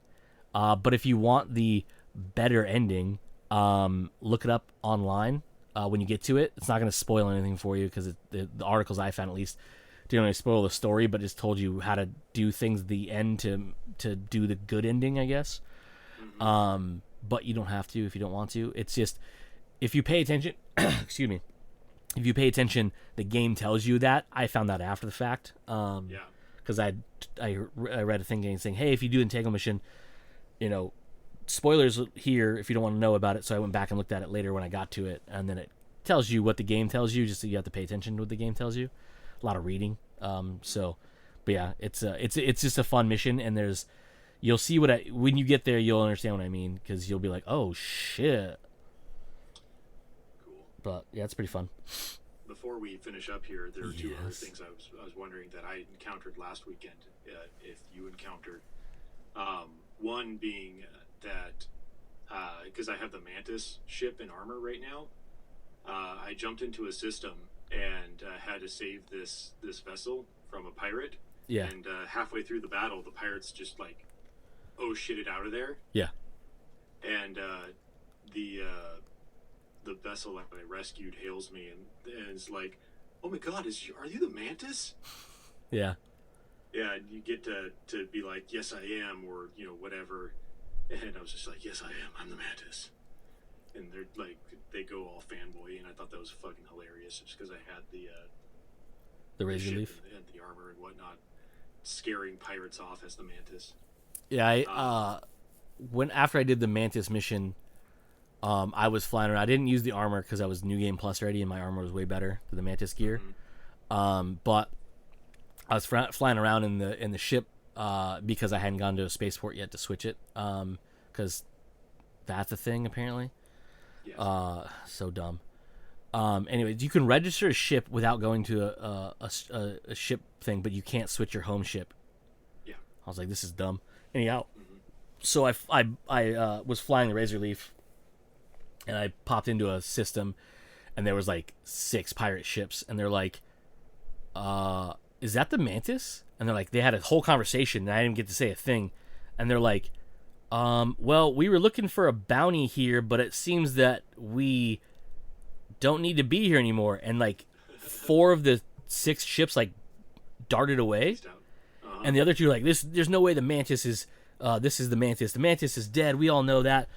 [SPEAKER 2] But if you want the better ending, look it up online when you get to it. It's not going to spoil anything for you, because the articles I found, at least, didn't really spoil the story, but just told you how to do things at the end to do the good ending, I guess. Mm-hmm. But you don't have to if you don't want to. It's just, if you pay attention, excuse me, if you pay attention, the game tells you that. I found that after the fact. Because I read a thing saying, hey, if you do Entangle mission, spoilers here if you don't want to know about it. So I went back and looked at it later when I got to it, and then it tells you what the game tells you, just so you have to pay attention to what the game tells you. A lot of reading. But yeah, it's just a fun mission, and you'll see when you get there, you'll understand what I mean, because you'll be like, oh shit. But yeah, it's pretty fun.
[SPEAKER 1] Before we finish up here, there are 2 other things I was wondering that I encountered last weekend. If you encountered, one being that because I have the Mantis ship in armor right now, I jumped into a system and had to save this vessel from a pirate.
[SPEAKER 2] Yeah.
[SPEAKER 1] And halfway through the battle, the pirates just like, oh shit, it out of there.
[SPEAKER 2] Yeah.
[SPEAKER 1] And the vessel that I rescued hails me and is like, oh my god, are you the Mantis?
[SPEAKER 2] Yeah.
[SPEAKER 1] Yeah, and you get to be like, yes I am, or whatever. And I was just like, yes I am, I'm the Mantis. And they're like, they go all fanboy, and I thought that was fucking hilarious, just because I had the
[SPEAKER 2] razor leaf
[SPEAKER 1] and the armor and whatnot, scaring pirates off as the Mantis.
[SPEAKER 2] Yeah, after I did the Mantis mission, I was flying around. I didn't use the armor because I was New Game Plus ready, and my armor was way better than the Mantis gear. Mm-hmm. But I was flying around in the ship because I hadn't gone to a spaceport yet to switch it, because that's a thing apparently. Yes. So dumb. Anyways, you can register a ship without going to a ship thing, but you can't switch your home ship.
[SPEAKER 1] Yeah.
[SPEAKER 2] I was like, this is dumb. Anyhow, so I was flying the Razor Leaf, and I popped into a system, and there was like 6 pirate ships, and they're like, is that the Mantis? And they're like, they had a whole conversation, and I didn't get to say a thing, and they're like, well, we were looking for a bounty here, but it seems that we don't need to be here anymore. And like 4 of the 6 ships like darted away, and the other 2 are like, there's no way the Mantis is this is the Mantis. The Mantis is dead. We all know that.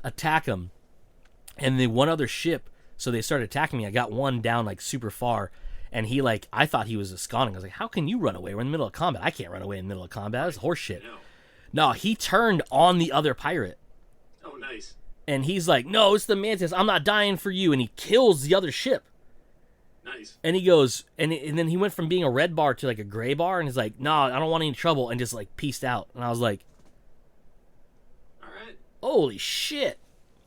[SPEAKER 2] Attack them. And the one other ship, so they started attacking me. I got one down like super far, and he like, I thought he was absconding. I was like, how can you run away? We're in the middle of combat. I can't run away in the middle of combat. That's horse shit. No, he turned on the other pirate.
[SPEAKER 1] Oh, nice.
[SPEAKER 2] And he's like, no, it's the Mantis. I'm not dying for you. And he kills the other ship.
[SPEAKER 1] Nice.
[SPEAKER 2] And he goes, and then he went from being a red bar to like a gray bar, and he's like, "Nah, I don't want any trouble," and just like peaced out. And I was like,
[SPEAKER 1] All right.
[SPEAKER 2] "Holy shit!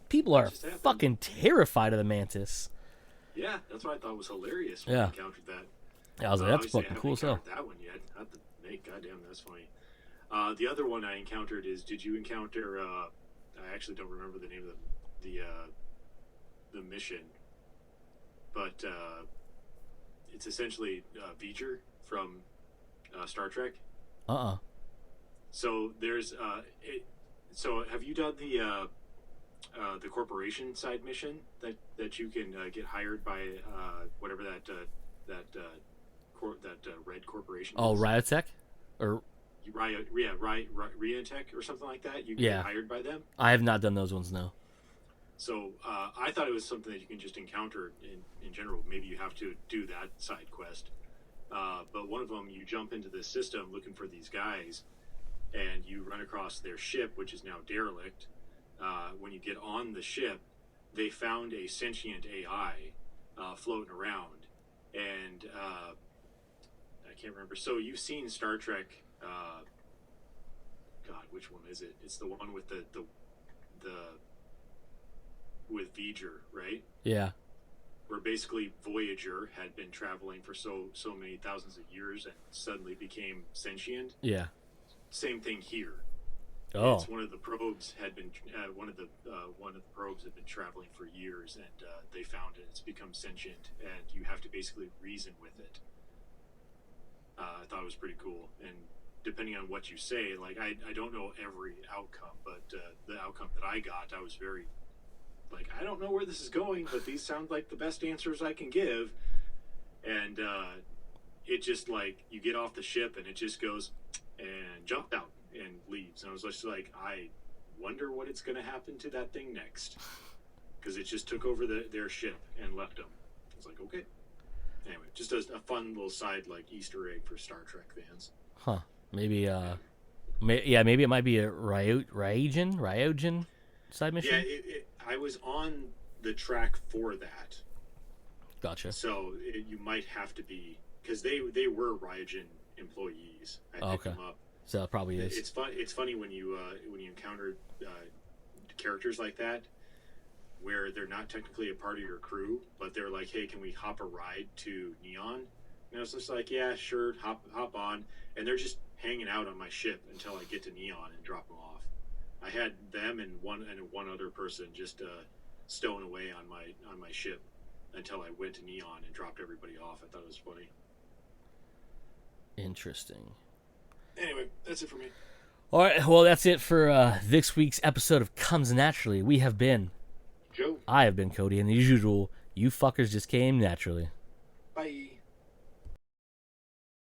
[SPEAKER 2] People are
[SPEAKER 1] Just happened.
[SPEAKER 2] fucking terrified of the mantis."
[SPEAKER 1] Yeah, that's what I thought was hilarious when
[SPEAKER 2] Yeah.
[SPEAKER 1] I encountered that.
[SPEAKER 2] I was like, "That's
[SPEAKER 1] Obviously, I
[SPEAKER 2] fucking
[SPEAKER 1] haven't
[SPEAKER 2] cool as hell."
[SPEAKER 1] encountered that one yet. I have to make. Goddamn, that's funny. The other one I encountered is. Did you encounter? I actually don't remember the name of the mission, but it's essentially V'ger from Star Trek. So there's So have you done the corporation side mission that you can get hired by whatever that red corporation
[SPEAKER 2] Oh,
[SPEAKER 1] is?
[SPEAKER 2] Riotech, or
[SPEAKER 1] Riotech or something like that. You can get hired by them.
[SPEAKER 2] I have not done those ones. No.
[SPEAKER 1] So I thought it was something that you can just encounter in general. Maybe you have to do that side quest. But one of them, you jump into the system looking for these guys, and you run across their ship, which is now derelict. When you get on the ship, they found a sentient AI floating around, and I can't remember. So you've seen Star Trek. God, which one is it? It's the one with the with V'ger, right?
[SPEAKER 2] Yeah.
[SPEAKER 1] Where basically Voyager had been traveling for so many thousands of years and suddenly became sentient.
[SPEAKER 2] Yeah.
[SPEAKER 1] Same thing here.
[SPEAKER 2] Oh.
[SPEAKER 1] It's one of the probes had been one of the probes had been traveling for years, and they found it. It's become sentient, and you have to basically reason with it. I thought it was pretty cool, and depending on what you say, like I don't know every outcome, but the outcome that I got, I was very like, I don't know where this is going, but these sound like the best answers I can give. And it just like, you get off the ship and it just goes and jumped out and leaves. And I was just like, I wonder what it's going to happen to that thing next. Because it just took over their ship and left them. I was like, okay. Anyway, just a fun little side like Easter egg for Star Trek fans.
[SPEAKER 2] Huh. Maybe, maybe it might be a Ryogen side mission?
[SPEAKER 1] Yeah, I was on the track for that.
[SPEAKER 2] Gotcha.
[SPEAKER 1] So you might have to be, because they were Ryogen employees. I picked them up.
[SPEAKER 2] So it probably is.
[SPEAKER 1] It's funny when you encounter characters like that, where they're not technically a part of your crew, but they're like, hey, can we hop a ride to Neon? And I was just like, yeah, sure, hop on. And they're just hanging out on my ship until I get to Neon and drop them off. I had them and one other person just stowing away on my ship until I went to Neon and dropped everybody off. I thought it was funny.
[SPEAKER 2] Interesting.
[SPEAKER 1] Anyway, that's it for me.
[SPEAKER 2] All right, well, that's it for this week's episode of Comes Naturally. We have been
[SPEAKER 1] Joe.
[SPEAKER 2] I have been Cody, and as usual, you fuckers just came naturally.
[SPEAKER 1] Bye.